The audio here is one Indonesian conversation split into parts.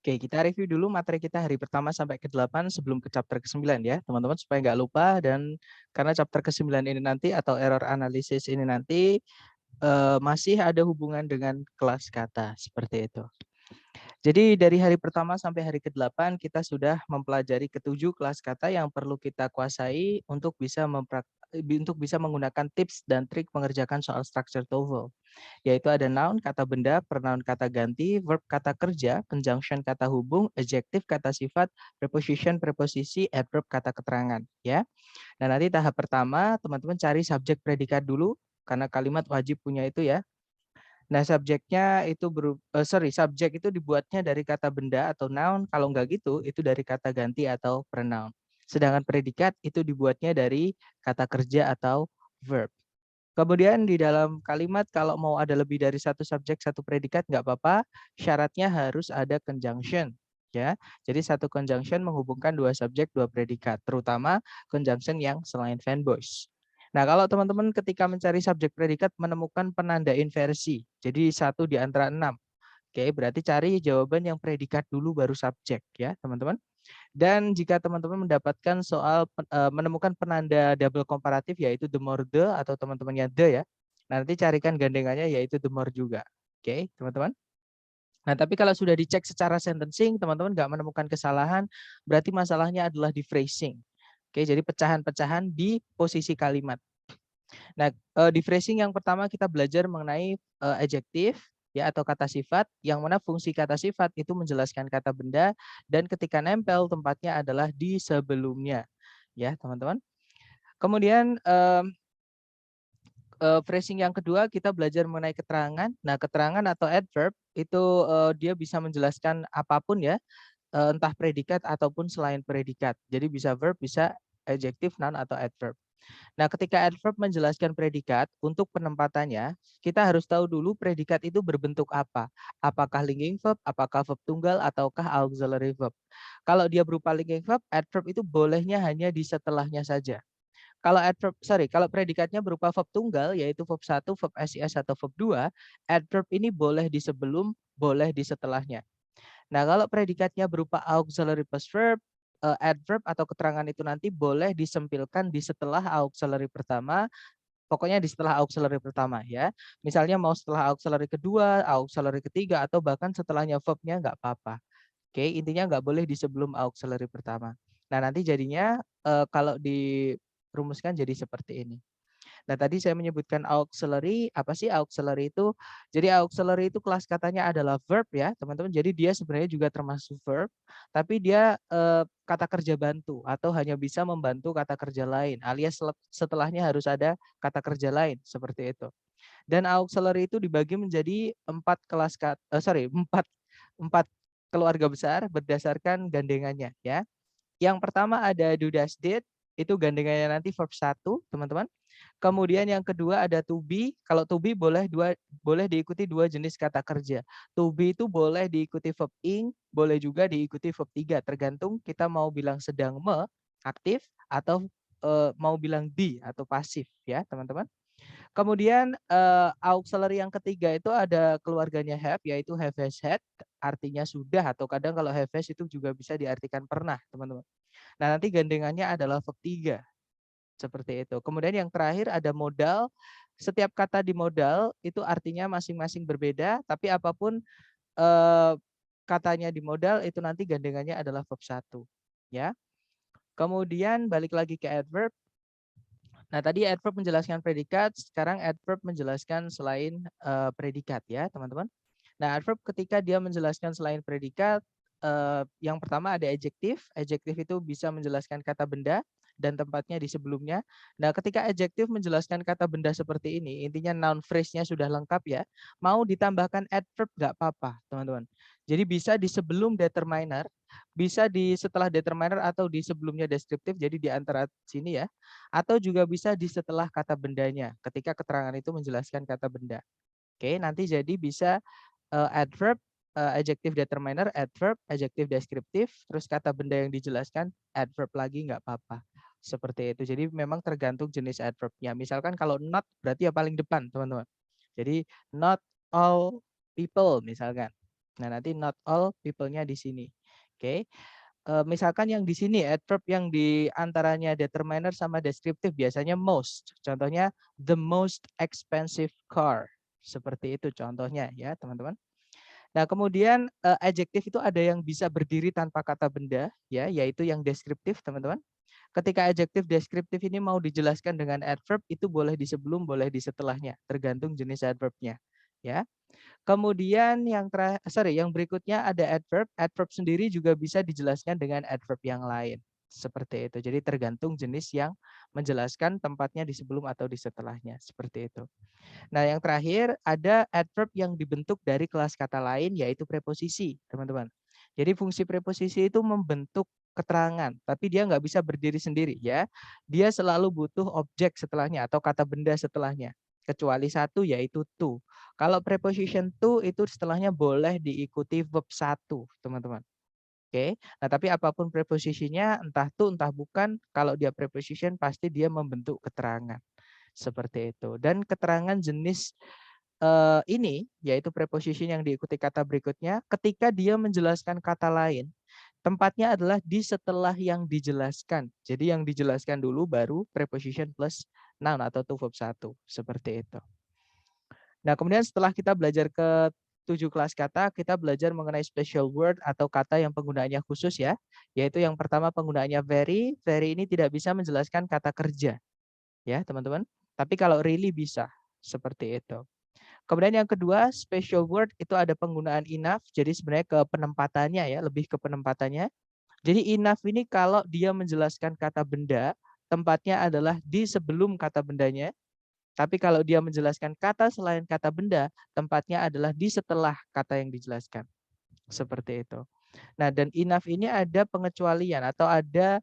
Oke, kita review dulu materi kita hari pertama sampai ke-8 sebelum ke chapter ke-9 ya, teman-teman supaya nggak lupa dan karena chapter ke-9 ini nanti atau error analysis ini nanti masih ada hubungan dengan kelas kata seperti itu. Jadi dari hari pertama sampai hari ke-8 kita sudah mempelajari ke-7 kelas kata yang perlu kita kuasai untuk bisa menggunakan tips dan trik mengerjakan soal structure TOEFL. Yaitu ada noun kata benda, pronoun kata ganti, verb kata kerja, conjunction kata hubung, adjective kata sifat, preposition preposisi, adverb kata keterangan ya. Nah, nanti tahap pertama teman-teman cari subjek predikat dulu karena kalimat wajib punya itu ya. Nah, subjek itu dibuatnya dari kata benda atau noun. Kalau enggak gitu, itu dari kata ganti atau pronoun. Sedangkan predikat itu dibuatnya dari kata kerja atau verb. Kemudian di dalam kalimat kalau mau ada lebih dari satu subjek, satu predikat nggak apa-apa. Syaratnya harus ada conjunction. Ya, jadi satu conjunction menghubungkan dua subjek, dua predikat, terutama conjunction yang selain fanboys. Nah, kalau teman-teman ketika mencari subjek predikat menemukan penanda inversi, jadi satu di antara 6. Oke, berarti cari jawaban yang predikat dulu baru subjek ya, teman-teman. Dan jika teman-teman mendapatkan menemukan penanda double komparatif yaitu the more the atau teman-temannya the ya. Nanti carikan gandengannya yaitu the more juga. Oke, teman-teman. Nah, tapi kalau sudah dicek secara sentencing, teman-teman nggak menemukan kesalahan, berarti masalahnya adalah di phrasing. Oke, jadi pecahan-pecahan di posisi kalimat. Nah, di phrasing yang pertama kita belajar mengenai adjektif ya atau kata sifat yang mana fungsi kata sifat itu menjelaskan kata benda dan ketika nempel tempatnya adalah di sebelumnya ya teman-teman. Kemudian phrasing yang kedua kita belajar mengenai keterangan. Nah, keterangan atau adverb itu dia bisa menjelaskan apapun ya, entah predikat ataupun selain predikat. Jadi bisa verb, bisa adjective, noun atau adverb. Nah, ketika adverb menjelaskan predikat, untuk penempatannya, kita harus tahu dulu predikat itu berbentuk apa. Apakah linking verb, apakah verb tunggal, ataukah auxiliary verb. Kalau dia berupa linking verb, adverb itu bolehnya hanya di setelahnya saja. Kalau predikatnya berupa verb tunggal, yaitu verb 1, verb SIS, atau verb 2, adverb ini boleh di sebelum, boleh di setelahnya. Nah, kalau predikatnya berupa auxiliary plus verb, adverb atau keterangan itu nanti boleh disempilkan di setelah auxiliary pertama, pokoknya di setelah auxiliary pertama ya. Misalnya mau setelah auxiliary kedua, auxiliary ketiga, atau bahkan setelahnya verbnya nggak apa-apa. Oke, intinya nggak boleh di sebelum auxiliary pertama. Nah, nanti jadinya kalau dirumuskan jadi seperti ini. Nah, tadi saya menyebutkan auxiliary. Apa sih auxiliary itu? Jadi auxiliary itu kelas katanya adalah verb ya, teman-teman. Jadi dia sebenarnya juga termasuk verb, tapi dia kata kerja bantu atau hanya bisa membantu kata kerja lain, alias setelahnya harus ada kata kerja lain seperti itu. Dan auxiliary itu dibagi menjadi empat keluarga besar berdasarkan gandengannya ya. Yang pertama ada do dash did, itu gandengannya nanti verb 1, teman-teman. Kemudian yang kedua ada to be. Kalau to be boleh diikuti dua jenis kata kerja. To be itu boleh diikuti verb ing, boleh juga diikuti verb 3, tergantung kita mau bilang sedang aktif atau mau bilang be atau pasif ya, teman-teman. Kemudian auxiliary yang ketiga itu ada keluarganya have, yaitu have has had, artinya sudah atau kadang kalau have has itu juga bisa diartikan pernah, teman-teman. Nah, nanti gandengannya adalah verb 3. Seperti itu. Kemudian yang terakhir ada modal. Setiap kata di modal itu artinya masing-masing berbeda, tapi apapun eh, katanya di modal itu nanti gandengannya adalah verb 1. Ya. Kemudian balik lagi ke adverb. Nah, tadi adverb menjelaskan predikat, sekarang adverb menjelaskan selain predikat ya, teman-teman. Nah, adverb ketika dia menjelaskan selain predikat, yang pertama ada adjektif. Adjektif itu bisa menjelaskan kata benda dan tempatnya di sebelumnya. Nah, ketika adjektif menjelaskan kata benda seperti ini, intinya noun phrase-nya sudah lengkap ya. Mau ditambahkan adverb nggak apa-apa, teman-teman. Jadi bisa di sebelum determiner, bisa di setelah determiner atau di sebelumnya deskriptif, jadi di antara sini ya. Atau juga bisa di setelah kata bendanya, ketika keterangan itu menjelaskan kata benda. Oke, nanti jadi bisa adverb, adjective determiner, adverb, adjective deskriptif, terus kata benda yang dijelaskan, adverb lagi nggak apa-apa. Seperti itu. Jadi memang tergantung jenis adverbnya. Misalkan kalau not berarti ya paling depan, teman-teman. Jadi not all people misalkan. Nah, nanti not all people-nya di sini. Oke. Misalkan yang di sini adverb yang di antaranya determiner sama deskriptif biasanya most. Contohnya the most expensive car. Seperti itu contohnya ya, teman-teman. Nah, kemudian adjektif itu ada yang bisa berdiri tanpa kata benda ya, yaitu yang deskriptif, teman-teman. Ketika adjektif deskriptif ini mau dijelaskan dengan adverb itu boleh di sebelum, boleh di setelahnya, tergantung jenis adverbnya ya. Kemudian yang berikutnya ada adverb. Adverb sendiri juga bisa dijelaskan dengan adverb yang lain. Seperti itu. Jadi tergantung jenis yang menjelaskan tempatnya di sebelum atau di setelahnya. Seperti itu. Nah, yang terakhir ada adverb yang dibentuk dari kelas kata lain yaitu preposisi, teman-teman. Jadi fungsi preposisi itu membentuk keterangan, tapi dia nggak bisa berdiri sendiri ya. Dia selalu butuh objek setelahnya atau kata benda setelahnya. Kecuali satu yaitu to. Kalau preposition to itu setelahnya boleh diikuti verb satu, teman-teman. Oke. Nah, tapi apapun preposisinya entah to entah bukan, kalau dia preposition pasti dia membentuk keterangan. Seperti itu. Dan keterangan jenis ini yaitu preposition yang diikuti kata berikutnya ketika dia menjelaskan kata lain. Tempatnya adalah di setelah yang dijelaskan. Jadi yang dijelaskan dulu baru preposition plus noun atau to verb satu. Seperti itu. Nah, kemudian setelah kita belajar ke 7 kelas kata, kita belajar mengenai special word atau kata yang penggunaannya khusus ya. Yaitu yang pertama penggunaannya very. Very ini tidak bisa menjelaskan kata kerja. Ya, teman-teman. Tapi kalau really bisa. Seperti itu. Kemudian yang kedua, special word itu ada penggunaan enough. Jadi sebenarnya ke penempatannya ya, lebih ke penempatannya. Jadi enough ini kalau dia menjelaskan kata benda, tempatnya adalah di sebelum kata bendanya. Tapi kalau dia menjelaskan kata selain kata benda, tempatnya adalah di setelah kata yang dijelaskan. Seperti itu. Nah, dan enough ini ada pengecualian atau ada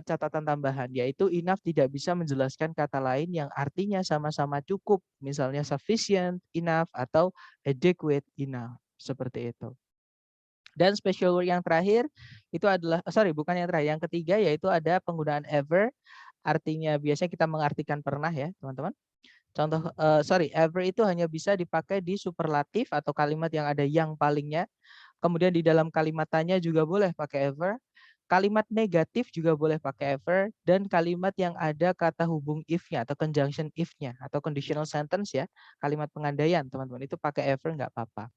catatan tambahan, yaitu enough tidak bisa menjelaskan kata lain yang artinya sama-sama cukup, misalnya sufficient, enough, atau adequate, enough, seperti itu. Dan special word yang terakhir itu adalah, bukan yang terakhir, yang ketiga yaitu ada penggunaan ever, artinya biasanya kita mengartikan pernah ya teman-teman. Contoh, ever itu hanya bisa dipakai di superlatif atau kalimat yang ada yang palingnya. Kemudian di dalam kalimat tanya juga boleh pakai ever. Kalimat negatif juga boleh pakai ever. Dan kalimat yang ada kata hubung if-nya atau conjunction if-nya atau conditional sentence ya. Kalimat pengandaian teman-teman itu pakai ever nggak apa-apa.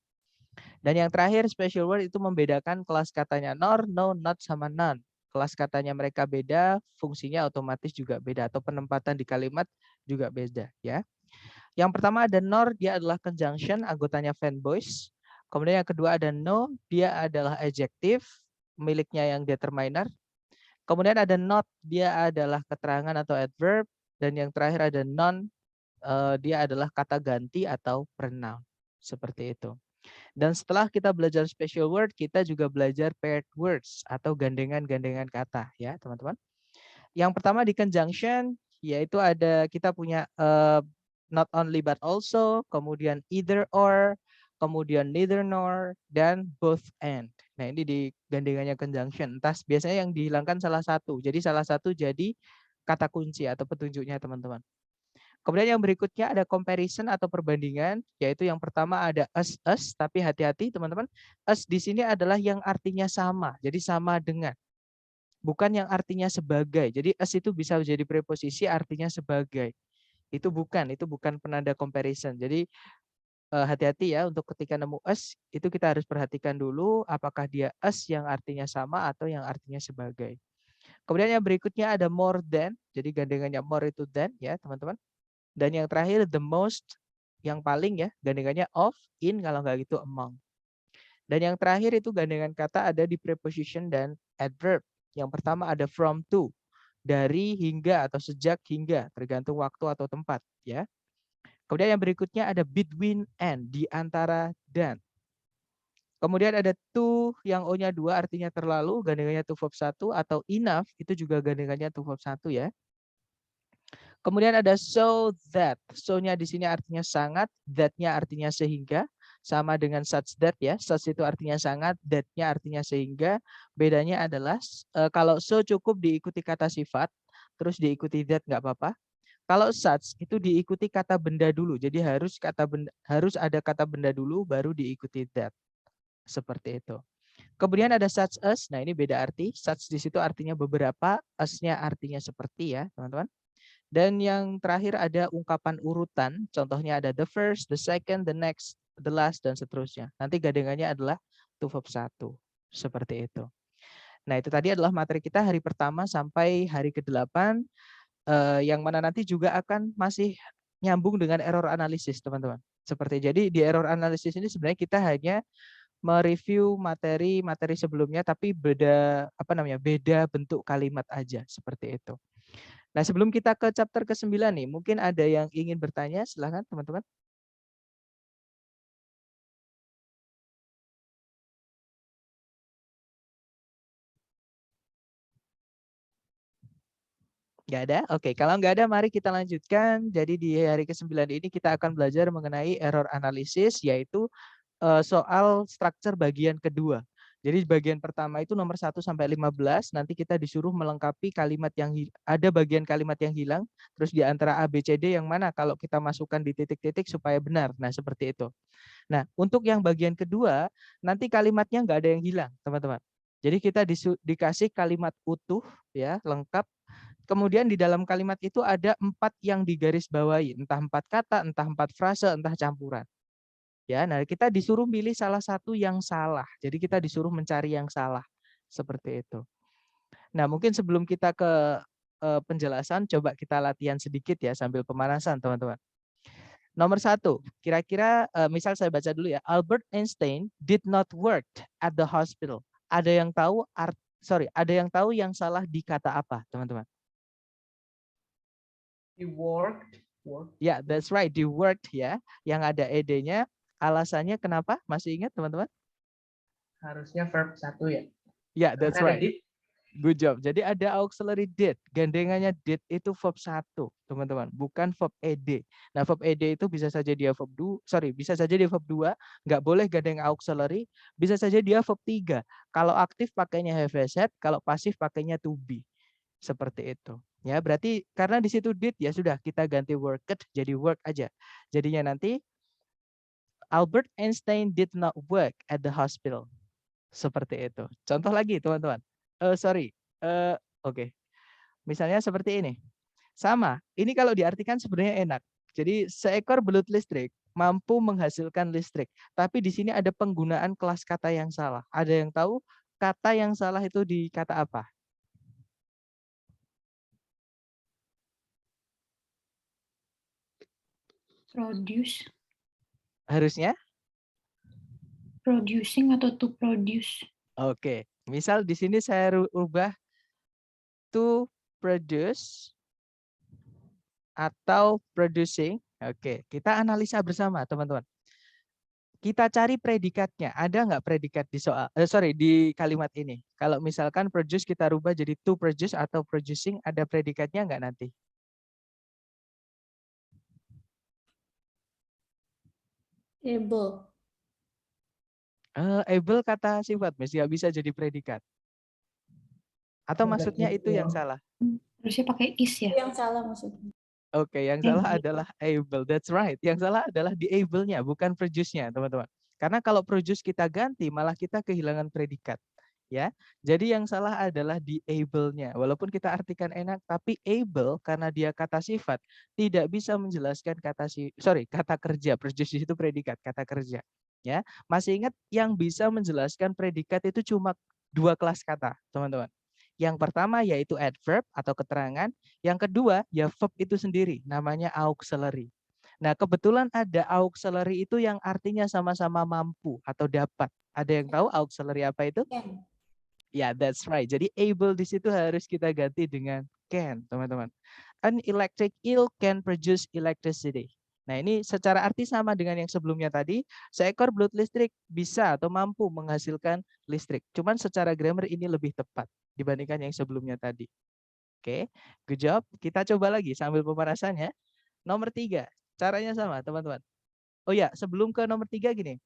Dan yang terakhir special word itu membedakan kelas katanya nor, no, not, sama none. Kelas katanya mereka beda, fungsinya otomatis juga beda atau penempatan di kalimat juga beda ya. Yang pertama ada nor, dia adalah conjunction, anggotanya fanboys. Kemudian yang kedua ada no, dia adalah adjective, miliknya yang determiner. Kemudian ada not, dia adalah keterangan atau adverb. Dan yang terakhir ada non, dia adalah kata ganti atau pronoun. Seperti itu. Dan setelah kita belajar special word, kita juga belajar paired words atau gandengan-gandengan kata ya teman-teman. Yang pertama di conjunction, yaitu ada kita punya not only but also, kemudian either or, kemudian neither nor, dan both and. Nah ini di gandengannya conjunction. Entah biasanya yang dihilangkan salah satu. Jadi salah satu jadi kata kunci atau petunjuknya teman-teman. Kemudian yang berikutnya ada comparison atau perbandingan, yaitu yang pertama ada us, tapi hati-hati teman-teman. Us di sini adalah yang artinya sama, jadi sama dengan. Bukan yang artinya sebagai. Jadi us itu bisa menjadi preposisi artinya sebagai. Itu bukan penanda comparison. Jadi hati-hati ya untuk ketika nemu us, itu kita harus perhatikan dulu apakah dia us yang artinya sama atau yang artinya sebagai. Kemudian yang berikutnya ada more than, jadi gandengannya more itu than ya teman-teman. Dan yang terakhir the most, yang paling ya, gandengannya of, in, kalau nggak gitu among. Dan yang terakhir itu gandengan kata ada di preposition dan adverb. Yang pertama ada from to, dari hingga atau sejak hingga, tergantung waktu atau tempat ya. Kemudian yang berikutnya ada between and, di antara dan. Kemudian ada to yang O-nya 2 artinya terlalu, gandengannya to verb 1, atau enough itu juga gandengannya to verb 1 ya. Kemudian ada so that. So-nya di sini artinya sangat, that-nya artinya sehingga, sama dengan such that ya. Such itu artinya sangat, that-nya artinya sehingga. Bedanya adalah kalau so cukup diikuti kata sifat, terus diikuti that nggak apa-apa. Kalau such itu diikuti kata benda dulu. Jadi harus ada kata benda dulu baru diikuti that. seperti itu. Kemudian ada such as, nah ini beda arti. Such di situ artinya beberapa, as-nya artinya seperti ya, teman-teman. Dan yang terakhir ada ungkapan urutan, contohnya ada the first, the second, the next, the last, dan seterusnya. Nanti gandengannya adalah to verb 1, seperti itu. Nah itu tadi adalah materi kita hari pertama sampai hari ke-8, yang mana nanti juga akan masih nyambung dengan error analisis, teman-teman. Seperti jadi di error analisis ini sebenarnya kita hanya mereview materi-materi sebelumnya tapi beda beda bentuk kalimat aja seperti itu. Nah, sebelum kita ke chapter ke-9 nih, mungkin ada yang ingin bertanya, silakan teman-teman. Nggak ada? Oke, kalau nggak ada mari kita lanjutkan. Jadi di hari ke-9 ini kita akan belajar mengenai error analysis, yaitu soal struktur bagian kedua. Jadi bagian pertama itu nomor 1 sampai 15, nanti kita disuruh melengkapi kalimat yang ada bagian kalimat yang hilang, terus di antara A, B, C, D yang mana kalau kita masukkan di titik-titik supaya benar. Nah, seperti itu. Nah, untuk yang bagian kedua, nanti kalimatnya nggak ada yang hilang, teman-teman. Jadi kita dikasih kalimat utuh, ya, lengkap. Kemudian di dalam kalimat itu ada 4 yang digarisbawahi, entah 4 kata, entah 4 frase, entah campuran. Ya, nah kita disuruh pilih salah satu yang salah. Jadi kita disuruh mencari yang salah. Seperti itu. Nah, mungkin sebelum kita ke penjelasan, coba kita latihan sedikit ya sambil pemanasan, teman-teman. Nomor 1, kira-kira misal saya baca dulu ya. Albert Einstein did not work at the hospital. Ada yang tahu ada yang tahu yang salah di kata apa, teman-teman? He worked. Ya, that's right. Di worked ya, yang ada ed-nya. Alasannya kenapa? Masih ingat, teman-teman? Harusnya verb 1 ya. Ya, that's Karena ada right. did. Good job. Jadi ada auxiliary did. Gandengannya did itu verb 1, teman-teman. Bukan verb ed. Nah, verb ed itu bisa saja dia verb 2, bisa saja dia verb 2, nggak boleh gandeng auxiliary, bisa saja dia verb 3. Kalau aktif pakainya have had, kalau pasif pakainya to be. Seperti itu. Ya, berarti karena di situ did ya sudah kita ganti worked jadi work aja. Jadinya nanti Albert Einstein did not work at the hospital. Seperti itu. Contoh lagi, teman-teman. Oke. Misalnya seperti ini. Sama. Ini kalau diartikan sebenarnya enak. Jadi seekor belut listrik mampu menghasilkan listrik. Tapi di sini ada penggunaan kelas kata yang salah. Ada yang tahu kata yang salah itu di kata apa? Produce. Harusnya? Producing atau to produce. Oke. Misal di sini saya ubah to produce atau producing. Oke, kita analisa bersama, teman-teman. Kita cari predikatnya. Ada nggak predikat di di kalimat ini? Kalau misalkan produce kita rubah jadi to produce atau producing, ada predikatnya nggak nanti? Able. Able kata sifat, nggak bisa jadi predikat. Atau maksudnya itu yang salah? Harusnya pakai is ya? Yang salah maksudnya. Oke, yang salah adalah able. That's right. Yang salah adalah di able-nya, bukan produce-nya, teman-teman. Karena kalau produce kita ganti, malah kita kehilangan predikat. Ya, jadi yang salah adalah di able-nya. Walaupun kita artikan enak, tapi able karena dia kata sifat tidak bisa menjelaskan kata kerja. Produce itu predikat, kata kerja. Ya, masih ingat yang bisa menjelaskan predikat itu cuma 2 kelas kata, teman-teman. Yang pertama yaitu adverb atau keterangan. Yang kedua ya verb itu sendiri, namanya auxiliary. Nah, kebetulan ada auxiliary itu yang artinya sama-sama mampu atau dapat. Ada yang tahu auxiliary apa itu? Can. Ya, that's right. Jadi able di situ harus kita ganti dengan can, teman-teman. An electric eel can produce electricity. Nah, ini secara arti sama dengan yang sebelumnya tadi. Seekor belut listrik bisa atau mampu menghasilkan listrik. Cuman secara grammar ini lebih tepat dibandingkan yang sebelumnya tadi. Oke, good job. Kita coba lagi sambil pemanasan ya. Nomor 3, caranya sama, teman-teman. Oh ya, sebelum ke nomor 3 gini.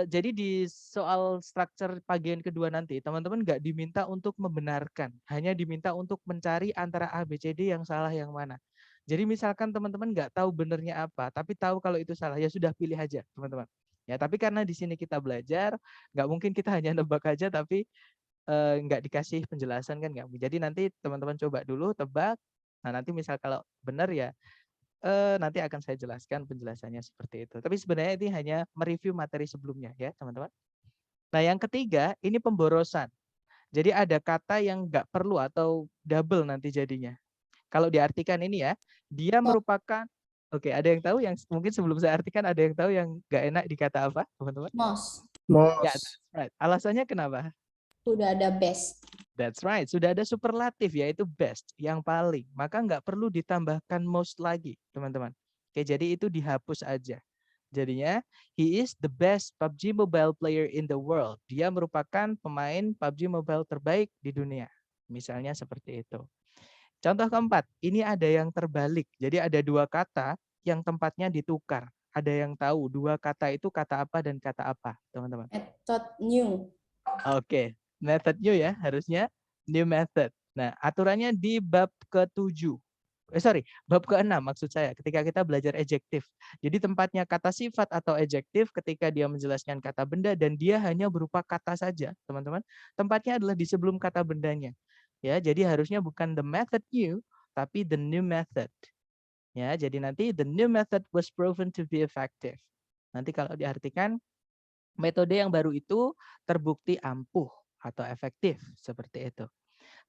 Jadi di soal struktur bagian kedua nanti, teman-teman nggak diminta untuk membenarkan, hanya diminta untuk mencari antara A, B, C, D yang salah yang mana. Jadi misalkan teman-teman nggak tahu benernya apa, tapi tahu kalau itu salah, ya sudah pilih aja, teman-teman. Ya, tapi karena di sini kita belajar, nggak mungkin kita hanya nebak aja tapi nggak dikasih penjelasan kan nggak. Jadi nanti teman-teman coba dulu tebak. Nah, nanti misal kalau benar ya nanti akan saya jelaskan penjelasannya seperti itu. Tapi sebenarnya ini hanya mereview materi sebelumnya ya, teman-teman. Nah, yang ketiga ini pemborosan. Jadi ada kata yang nggak perlu atau double nanti jadinya. Kalau diartikan ini ya, dia merupakan Oke, ada yang tahu yang mungkin sebelum saya artikan ada yang tahu yang nggak enak di kata apa, teman-teman? Most. Ya, Most. that's right. Alasannya kenapa? Sudah ada best. That's right. Sudah ada superlatif yaitu best, yang paling. Maka nggak perlu ditambahkan most lagi, teman-teman. Oke, jadi itu dihapus aja. Jadinya, he is the best PUBG Mobile player in the world. Dia merupakan pemain PUBG Mobile terbaik di dunia. Misalnya seperti itu. Contoh keempat, ini ada yang terbalik. Jadi ada dua kata yang tempatnya ditukar. Ada yang tahu dua kata itu kata apa dan kata apa, teman-teman? Method new. Oke, method new ya, harusnya new method. Nah, aturannya di bab ke-7. Bab ke-6 maksud saya, ketika kita belajar adjektif. Jadi tempatnya kata sifat atau adjektif ketika dia menjelaskan kata benda dan dia hanya berupa kata saja, teman-teman. Tempatnya adalah di sebelum kata bendanya. Ya, jadi harusnya bukan the method new, tapi the new method. Ya, jadi nanti the new method was proven to be effective. Nanti kalau diartikan metode yang baru itu terbukti ampuh atau efektif seperti itu.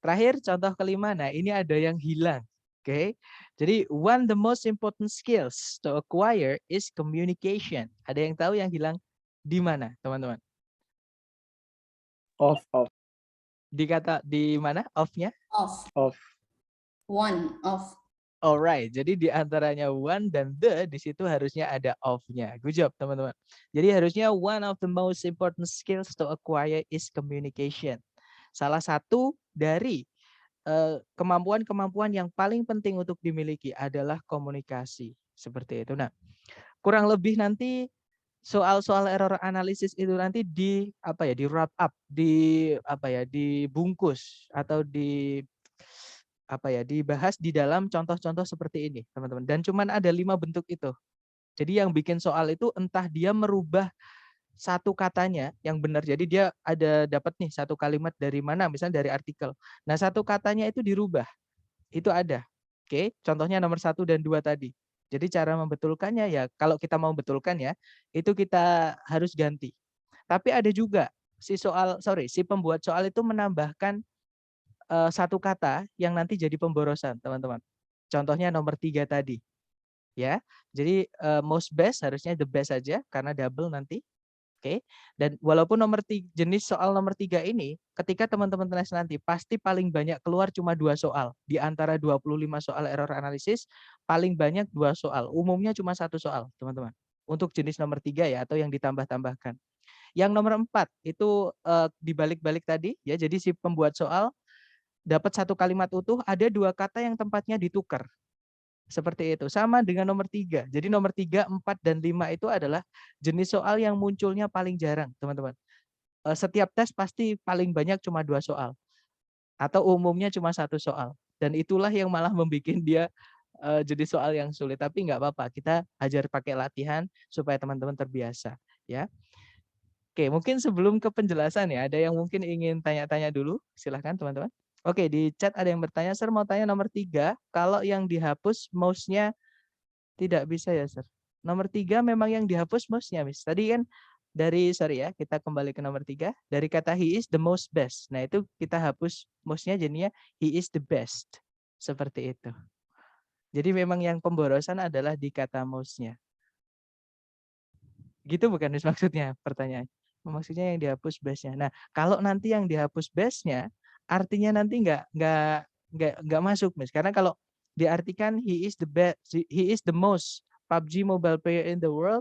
Terakhir contoh kelima, nah ini ada yang hilang. Oke. Jadi one the most important skills to acquire is communication. Ada yang tahu yang hilang di mana, teman-teman? Off. Di mana off-nya? Off. One. Off. Alright, jadi di antaranya one dan the di situ harusnya ada off-nya. Good job, teman-teman. Jadi harusnya one of the most important skills to acquire is communication. Salah satu dari kemampuan-kemampuan yang paling penting untuk dimiliki adalah komunikasi. Seperti itu. Nah, kurang lebih nanti soal-soal error analisis itu nanti di wrap up, dibungkus atau dibahas di dalam contoh-contoh seperti ini, teman-teman. Dan cuman ada 5 bentuk itu. Jadi yang bikin soal itu entah dia merubah satu katanya yang benar. Jadi dia ada dapat nih satu kalimat dari mana, misalnya dari artikel. Nah, satu katanya itu dirubah. Itu ada. Oke, contohnya nomor 1 dan 2 tadi. Jadi cara membetulkannya ya, kalau kita mau betulkan ya, itu kita harus ganti. Tapi ada juga si pembuat soal itu menambahkan satu kata yang nanti jadi pemborosan, teman-teman. Contohnya nomor 3 tadi. Ya. Jadi most best harusnya the best saja karena double nanti. Oke. Dan walaupun jenis soal nomor 3 ini ketika teman-teman tes nanti pasti paling banyak keluar cuma 2 soal. Di antara 25 soal error analisis paling banyak 2 soal. Umumnya cuma 1 soal, teman-teman. Untuk jenis nomor 3 ya atau yang ditambah-tambahkan. Yang nomor 4 itu dibalik-balik tadi ya. Jadi si pembuat soal dapat satu kalimat utuh, ada 2 kata yang tempatnya ditukar. Seperti itu. Sama dengan nomor 3. Jadi nomor 3, 4, dan 5 itu adalah jenis soal yang munculnya paling jarang, teman-teman. Setiap tes pasti paling banyak cuma 2 soal. Atau umumnya cuma 1 soal. Dan itulah yang malah membuat dia jenis soal yang sulit. Tapi nggak apa-apa, kita ajar pakai latihan supaya teman-teman terbiasa. Ya. Oke, mungkin sebelum ke penjelasan ya, ada yang mungkin ingin tanya-tanya dulu? Silahkan teman-teman. Oke, di chat ada yang bertanya, Sir mau tanya nomor 3, kalau yang dihapus mouse-nya tidak bisa ya, Sir. Nomor 3 memang yang dihapus mouse-nya, Miss. Tadi kan kita kembali ke nomor 3, dari kata he is the most best. Nah, itu kita hapus mouse-nya jadinya he is the best. Seperti itu. Jadi memang yang pemborosan adalah di kata mouse-nya. Gitu bukan, Miss, maksudnya pertanyaan? Maksudnya yang dihapus best-nya. Nah, kalau nanti yang dihapus best-nya, artinya nanti nggak masuk, Miss. Karena kalau diartikan he is the most PUBG mobile player in the world,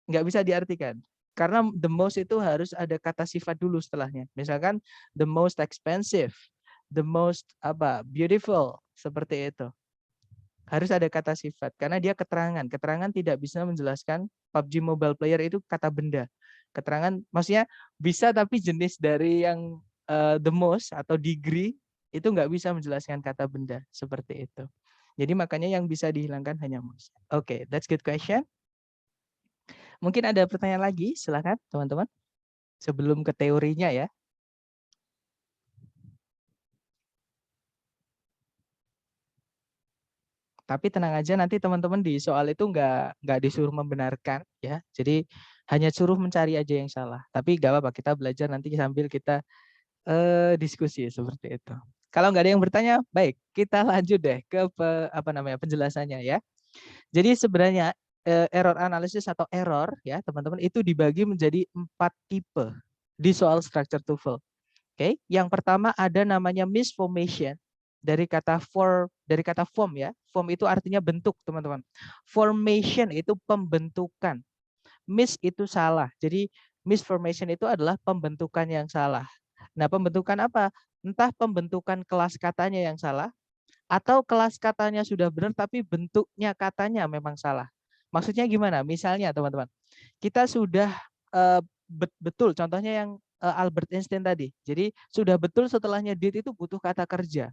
nggak bisa diartikan. Karena the most itu harus ada kata sifat dulu setelahnya. Misalkan the most expensive, the most beautiful, seperti itu. Harus ada kata sifat karena dia keterangan. Keterangan tidak bisa menjelaskan PUBG mobile player itu kata benda. Keterangan maksudnya bisa tapi jenis dari yang the most atau degree itu nggak bisa menjelaskan kata benda seperti itu. Jadi makanya yang bisa dihilangkan hanya most. Oke, that's good question. Mungkin ada pertanyaan lagi, silakan teman-teman. Sebelum ke teorinya ya. Tapi tenang aja, nanti teman-teman di soal itu nggak disuruh membenarkan ya. Jadi hanya suruh mencari aja yang salah. Tapi nggak apa-apa, kita belajar nanti sambil kita diskusi seperti itu. Kalau nggak ada yang bertanya, baik, kita lanjut deh ke penjelasannya ya. Jadi sebenarnya error analysis atau error ya teman-teman itu dibagi menjadi 4 tipe di soal structure TOEFL. Oke, yang pertama ada namanya misformation dari kata form ya. Form itu artinya bentuk, teman-teman. Formation itu pembentukan. Miss itu salah. Jadi misformation itu adalah pembentukan yang salah. Nah, pembentukan apa? Entah pembentukan kelas katanya yang salah atau kelas katanya sudah benar tapi bentuknya katanya memang salah. Maksudnya gimana? Misalnya, teman-teman, kita sudah betul contohnya yang Albert Einstein tadi. Jadi sudah betul setelahnya did itu butuh kata kerja.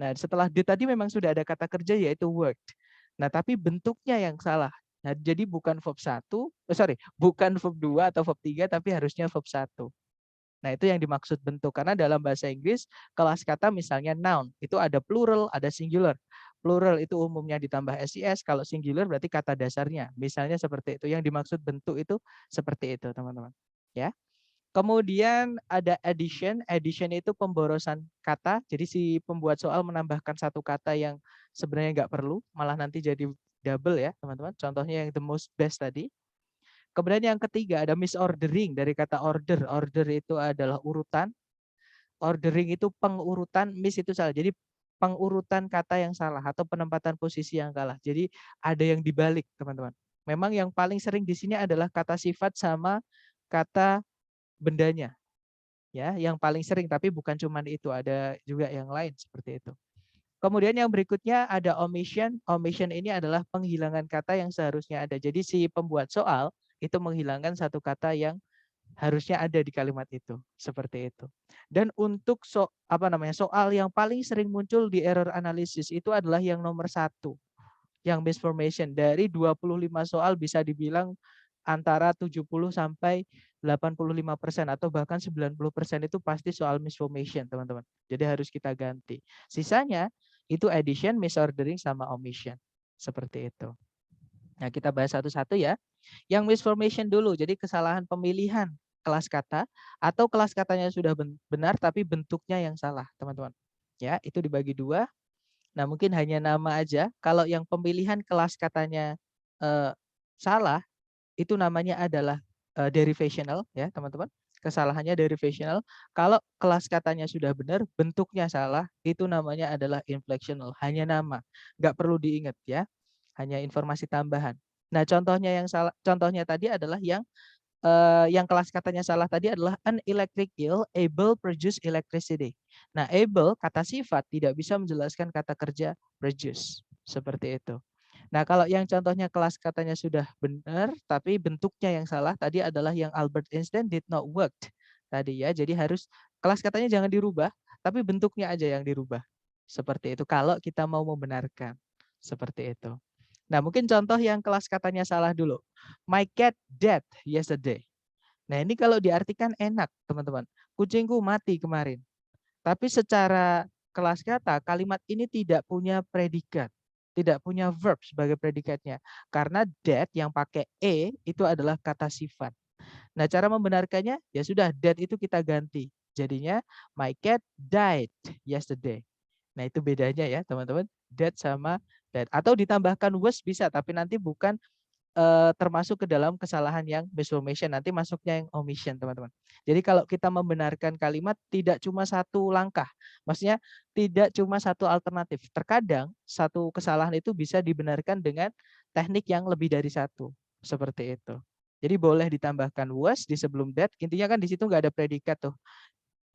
Nah, setelah did tadi memang sudah ada kata kerja yaitu worked. Nah, tapi bentuknya yang salah. Nah, jadi bukan verb 1, bukan verb 2 atau verb 3 tapi harusnya verb 1. Nah, itu yang dimaksud bentuk karena dalam bahasa Inggris kelas kata misalnya noun itu ada plural, ada singular. Plural itu umumnya ditambah SIS, kalau singular berarti kata dasarnya. Misalnya seperti itu. Yang dimaksud bentuk itu seperti itu, teman-teman. Ya. Kemudian ada addition. Addition itu pemborosan kata. Jadi si pembuat soal menambahkan satu kata yang sebenarnya nggak perlu, malah nanti jadi double ya, teman-teman. Contohnya yang the most best tadi. Kemudian yang ketiga ada misordering dari kata order. Order itu adalah urutan. Ordering itu pengurutan, miss itu salah. Jadi pengurutan kata yang salah atau penempatan posisi yang salah. Jadi ada yang dibalik, teman-teman. Memang yang paling sering di sini adalah kata sifat sama kata bendanya. Ya, yang paling sering, tapi bukan cuma itu, ada juga yang lain seperti itu. Kemudian yang berikutnya ada omission. Omission ini adalah penghilangan kata yang seharusnya ada. Jadi si pembuat soal itu menghilangkan satu kata yang harusnya ada di kalimat itu, seperti itu. Dan untuk soal yang paling sering muncul di error analysis itu adalah yang nomor 1, yang misformation. Dari 25 soal bisa dibilang antara 70 sampai 85% atau bahkan 90% itu pasti soal misformation, teman-teman. Jadi harus kita ganti. Sisanya itu addition, misordering, sama omission. Seperti itu. Nah, kita bahas satu-satu ya. Yang misformation dulu, jadi kesalahan pemilihan kelas kata atau kelas katanya sudah benar tapi bentuknya yang salah, teman-teman. Ya, itu dibagi 2. Nah, mungkin hanya nama aja. Kalau yang pemilihan kelas katanya salah, itu namanya adalah derivational ya, teman-teman. Kesalahannya derivational. Kalau kelas katanya sudah benar, bentuknya salah, itu namanya adalah inflectional. Hanya nama, nggak perlu diingat ya. Hanya informasi tambahan. Nah, contohnya tadi adalah yang kelas katanya salah tadi adalah an electric eel able produce electricity. Nah, able kata sifat tidak bisa menjelaskan kata kerja produce. Seperti itu. Nah, kalau yang contohnya kelas katanya sudah benar tapi bentuknya yang salah tadi adalah yang Albert Einstein did not work tadi ya. Jadi harus kelas katanya jangan dirubah tapi bentuknya aja yang dirubah. Seperti itu kalau kita mau membenarkan. Seperti itu. Nah, mungkin contoh yang kelas katanya salah dulu. My cat died yesterday. Nah, ini kalau diartikan enak, teman-teman. Kucingku mati kemarin. Tapi secara kelas kata, kalimat ini tidak punya predikat. Tidak punya verb sebagai predikatnya. Karena dead yang pakai E itu adalah kata sifat. Nah, cara membenarkannya, ya sudah, dead itu kita ganti. Jadinya, my cat died yesterday. Nah, itu bedanya ya, teman-teman. Dead sama dead. Atau ditambahkan was bisa, tapi nanti bukan termasuk ke dalam kesalahan yang misformation. Nanti masuknya yang omission, teman-teman. Jadi kalau kita membenarkan kalimat tidak cuma satu langkah. Maksudnya tidak cuma satu alternatif. Terkadang satu kesalahan itu bisa dibenarkan dengan teknik yang lebih dari satu. Seperti itu. Jadi boleh ditambahkan was di sebelum that. Intinya kan di situ nggak ada predikat tuh.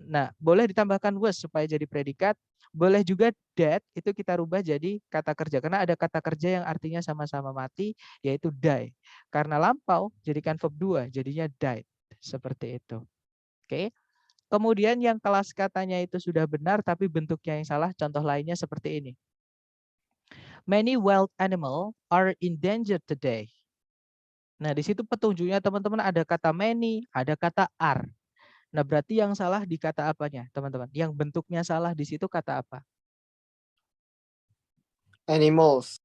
Nah, boleh ditambahkan was supaya jadi predikat. Boleh juga that itu kita rubah jadi kata kerja. Karena ada kata kerja yang artinya sama-sama mati, yaitu die. Karena lampau, jadikan verb 2, jadinya died. Seperti itu. Oke. Kemudian yang kelas katanya itu sudah benar, tapi bentuknya yang salah. Contoh lainnya seperti ini. Many wild animals are endangered today. Nah, di situ petunjuknya teman-teman ada kata many, ada kata are. Nah, berarti yang salah di kata apanya, teman-teman? Yang bentuknya salah di situ kata apa? Animals.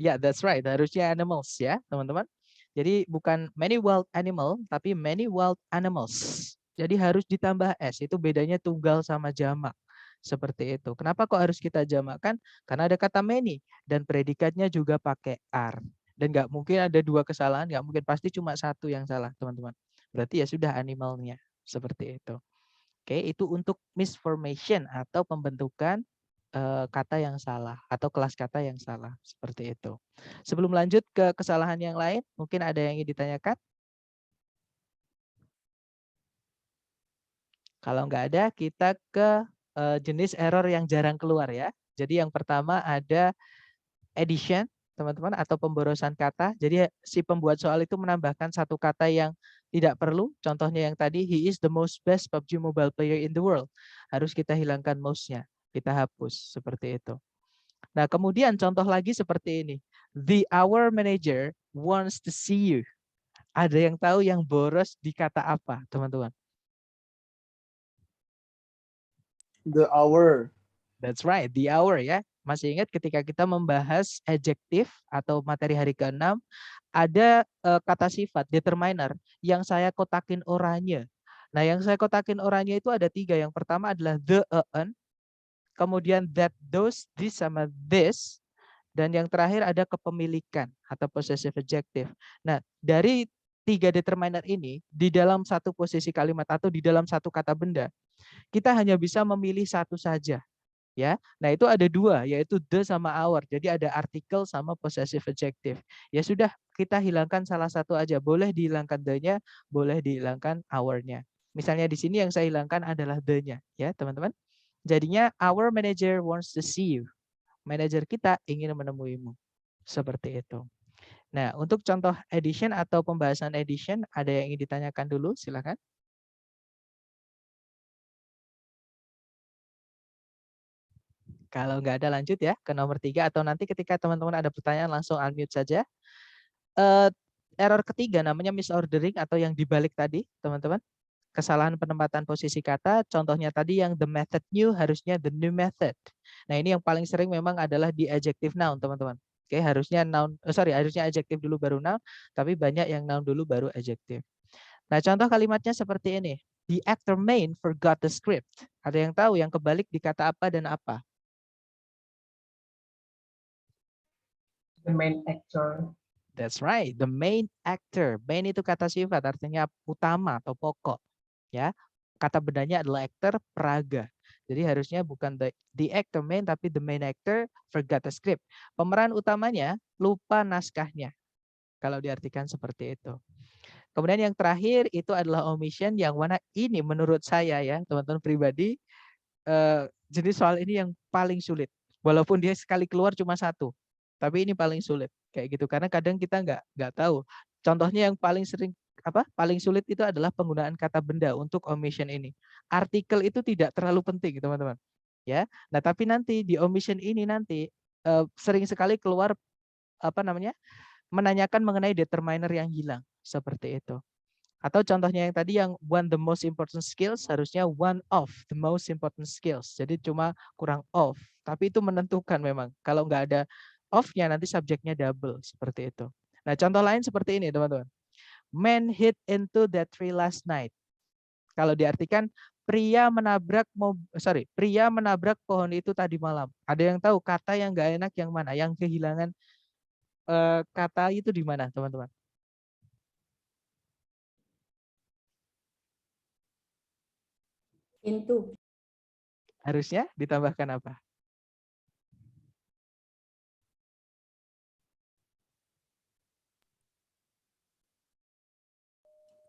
Ya, that's right. Harusnya animals ya, teman-teman. Jadi bukan many wild animal, tapi many wild animals. Jadi harus ditambah S. Itu bedanya tunggal sama jamak. Seperti itu. Kenapa kok harus kita jamakkan? Karena ada kata many. Dan predikatnya juga pakai are. Dan nggak mungkin ada dua kesalahan. Nggak mungkin, pasti cuma satu yang salah, teman-teman. Berarti ya sudah animalnya. Seperti itu. Oke, itu untuk misformation atau pembentukan kata yang salah atau kelas kata yang salah, seperti itu. Sebelum lanjut ke kesalahan yang lain, mungkin ada yang ingin ditanyakan? Kalau nggak ada, kita ke jenis error yang jarang keluar ya. Jadi yang pertama ada addition, teman-teman, atau pemborosan kata. Jadi si pembuat soal itu menambahkan satu kata yang tidak perlu. Contohnya yang tadi, he is the most best PUBG mobile player in the world. Harus kita hilangkan most-nya. Kita hapus, seperti itu. Nah, kemudian contoh lagi seperti ini. Our manager wants to see you. Ada yang tahu yang boros di kata apa, teman-teman? The hour. That's right, the hour ya. Masih ingat ketika kita membahas adjektif atau materi hari ke-6, ada kata sifat, determiner, yang saya kotakin oranye. Nah, yang saya kotakin oranye itu ada 3. Yang pertama adalah the, an, kemudian that, those, this, sama this, dan yang terakhir ada kepemilikan atau possessive adjective. Nah, dari 3 determiner ini, di dalam satu posisi kalimat atau di dalam satu kata benda, kita hanya bisa memilih satu saja. Ya, nah itu ada 2, yaitu the sama our. Jadi ada artikel sama possessive adjective. Ya sudah, kita hilangkan salah satu aja. Boleh dihilangkan the-nya, boleh dihilangkan our-nya. Misalnya di sini yang saya hilangkan adalah the-nya, ya teman-teman. Jadinya our manager wants to see you. Manajer kita ingin menemuimu. Seperti itu. Nah, untuk contoh addition atau pembahasan addition, ada yang ingin ditanyakan dulu? Silakan. Kalau nggak ada, lanjut ya ke nomor 3, atau nanti ketika teman-teman ada pertanyaan langsung unmute saja. Error ketiga namanya misordering atau yang dibalik tadi, teman-teman. Kesalahan penempatan posisi kata, contohnya tadi yang the method new harusnya the new method. Nah, ini yang paling sering memang adalah di adjective noun, teman-teman. Oke, harusnya noun, harusnya adjective dulu baru noun, tapi banyak yang noun dulu baru adjective. Nah, contoh kalimatnya seperti ini. The actor main forgot the script. Ada yang tahu yang kebalik di kata apa dan apa? The main actor. That's right, the main actor. Main itu kata sifat, artinya utama atau pokok. Ya, kata bendanya adalah actor, peraga. Jadi harusnya bukan the actor main, tapi the main actor forgot the script. Pemeran utamanya lupa naskahnya. Kalau diartikan seperti itu. Kemudian yang terakhir itu adalah omission, yang mana ini menurut saya ya teman-teman pribadi, jenis soal ini yang paling sulit. Walaupun dia sekali keluar cuma 1, tapi ini paling sulit kayak gitu, karena kadang kita nggak tahu. Contohnya yang paling sering paling sulit itu adalah penggunaan kata benda untuk omission ini. Artikel itu tidak terlalu penting, teman-teman. Ya. Nah, tapi nanti di omission ini nanti sering sekali keluar menanyakan mengenai determiner yang hilang, seperti itu. Atau contohnya yang tadi yang one the most important skills, harusnya one of the most important skills. Jadi cuma kurang of, tapi itu menentukan memang. Kalau nggak ada of-nya nanti subjeknya double, seperti itu. Nah, contoh lain seperti ini, teman-teman. Man hit into that tree last night. Kalau diartikan pria menabrak pohon itu tadi malam. Ada yang tahu kata yang nggak enak yang mana? Yang kehilangan kata itu di mana, teman-teman? Into. Harusnya ditambahkan apa?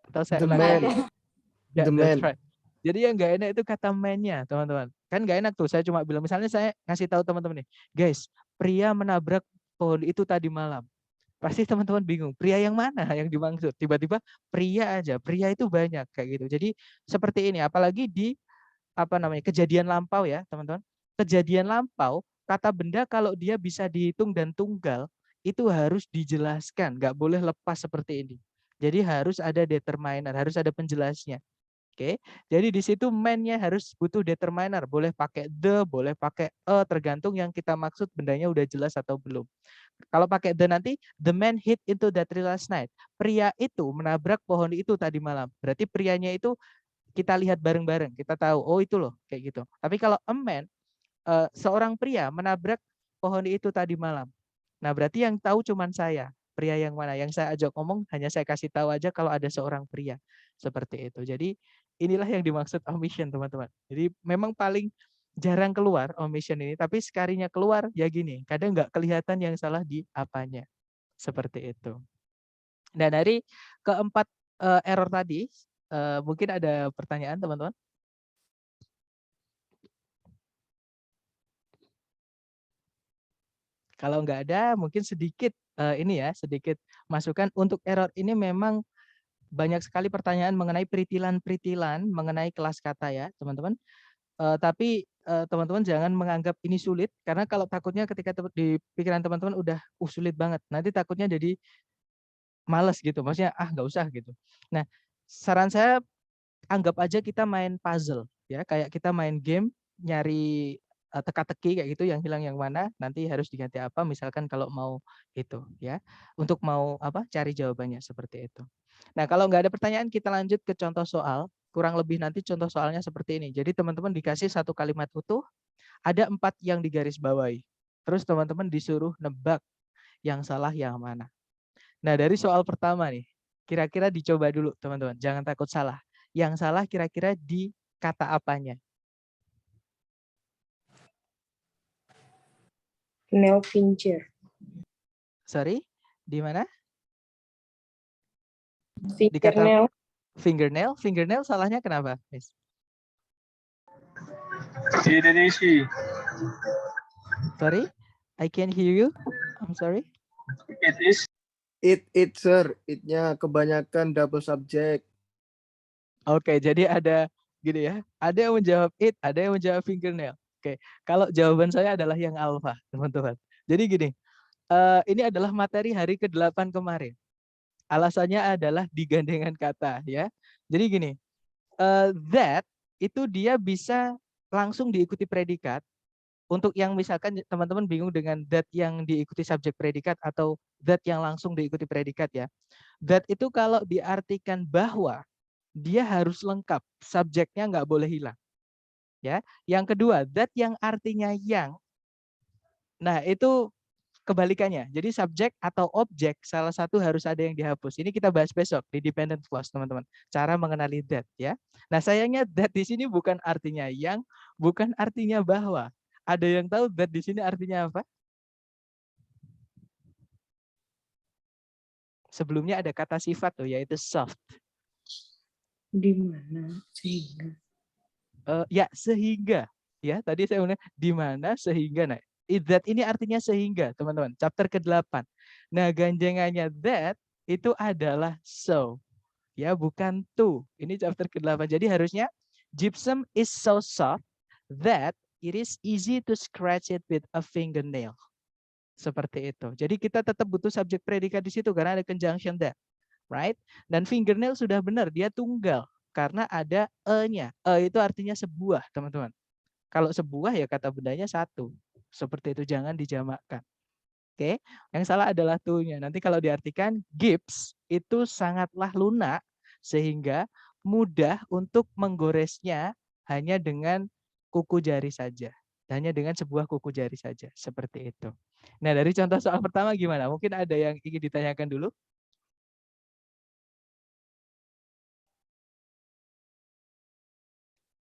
Atau saya The ulangi man. lagi? Ya, The that's man. right. Jadi yang nggak enak itu kata man-nya, teman-teman. Kan nggak enak tuh, saya cuma bilang, misalnya saya ngasih tahu teman-teman nih, guys, pria menabrak pohon itu tadi malam. Pasti teman-teman bingung, pria yang mana yang dimaksud? Tiba-tiba pria aja, pria itu banyak kayak gitu. Jadi seperti ini, apalagi di kejadian lampau ya, teman-teman. Kejadian lampau, kata benda kalau dia bisa dihitung dan tunggal, itu harus dijelaskan, nggak boleh lepas seperti ini. Jadi harus ada determiner, harus ada penjelasnya. Oke, jadi di situ man-nya harus butuh determiner, boleh pakai the, boleh pakai tergantung yang kita maksud bendanya udah jelas atau belum. Kalau pakai the nanti, the man hit into that tree last night. Pria itu menabrak pohon itu tadi malam. Berarti prianya itu kita lihat bareng-bareng, kita tahu, oh itu loh, kayak gitu. Tapi kalau a man, seorang pria menabrak pohon itu tadi malam. Nah, berarti yang tahu cuman saya. Pria yang mana? Yang saya ajak ngomong hanya saya kasih tahu aja kalau ada seorang pria. Seperti itu. Jadi inilah yang dimaksud omission, teman-teman. Jadi memang paling jarang keluar omission ini, tapi sekalinya keluar ya gini, kadang nggak kelihatan yang salah di apanya. Seperti itu. Nah, dari keempat error tadi, mungkin ada pertanyaan, teman-teman? Kalau nggak ada, mungkin sedikit ini ya, sedikit masukan untuk error ini memang banyak sekali pertanyaan mengenai peritilan-peritilan mengenai kelas kata ya, teman-teman. Tapi teman-teman jangan menganggap ini sulit, karena kalau takutnya ketika di pikiran teman-teman udah sulit banget, nanti takutnya jadi males gitu, maksudnya nggak usah gitu. Nah, saran saya anggap aja kita main puzzle ya, kayak kita main game nyari teka-teki kayak gitu, yang hilang yang mana, nanti harus diganti apa, misalkan kalau mau itu ya, untuk mau cari jawabannya seperti itu. Nah, kalau nggak ada pertanyaan kita lanjut ke contoh soal, kurang lebih nanti contoh soalnya seperti ini. Jadi teman-teman dikasih satu kalimat utuh, ada 4 yang digarisbawahi. Terus teman-teman disuruh nebak yang salah yang mana. Nah, dari soal pertama nih, kira-kira dicoba dulu teman-teman, jangan takut salah. Yang salah kira-kira di kata apanya? Nail finger. Sorry, di mana? Di kata Fingernail. fingernail. Fingernail salahnya kenapa, Miss? Sorry, I can't hear you. I'm sorry. It sir, it-nya kebanyakan double subject. Oke, jadi ada gini ya. Ada yang menjawab it, ada yang menjawab fingernail. Oke, kalau jawaban saya adalah yang alpha, teman-teman. Jadi gini, ini adalah materi hari ke-8 kemarin. Alasannya adalah digandengan kata ya. Jadi gini, that itu dia bisa langsung diikuti predikat. Untuk yang misalkan teman-teman bingung dengan that yang diikuti subjek predikat atau that yang langsung diikuti predikat ya. That itu kalau diartikan bahwa dia harus lengkap, subjeknya nggak boleh hilang. Ya. Yang kedua, that yang artinya yang. Nah, itu kebalikannya. Jadi subjek atau objek salah satu harus ada yang dihapus. Ini kita bahas besok di dependent clause, teman-teman. Cara mengenali that ya. Nah, sayangnya that di sini bukan artinya yang, bukan artinya bahwa. Ada yang tahu that di sini artinya apa? Sebelumnya ada kata sifat tuh, yaitu soft. Di mana sehingga? Ya, sehingga. Ya, tadi saya bilang di mana sehingga. Nah, that ini artinya sehingga, teman-teman. Chapter ke-8. Nah, ganjengannya that itu adalah so. Ya, bukan to. Ini chapter ke-8. Jadi harusnya gypsum is so soft that it is easy to scratch it with a fingernail. Seperti itu. Jadi kita tetap butuh subjek predikat di situ karena ada conjunction that. Right? Dan fingernail sudah benar, dia tunggal karena ada e-nya. E itu artinya sebuah, teman-teman. Kalau sebuah ya kata bendanya satu. Seperti itu, jangan dijamakkan. Oke, yang salah adalah to-nya. Nanti kalau diartikan gips itu sangatlah lunak sehingga mudah untuk menggoresnya hanya dengan kuku jari saja. Hanya dengan sebuah kuku jari saja. Seperti itu. Nah, dari contoh soal pertama gimana? Mungkin ada yang ingin ditanyakan dulu?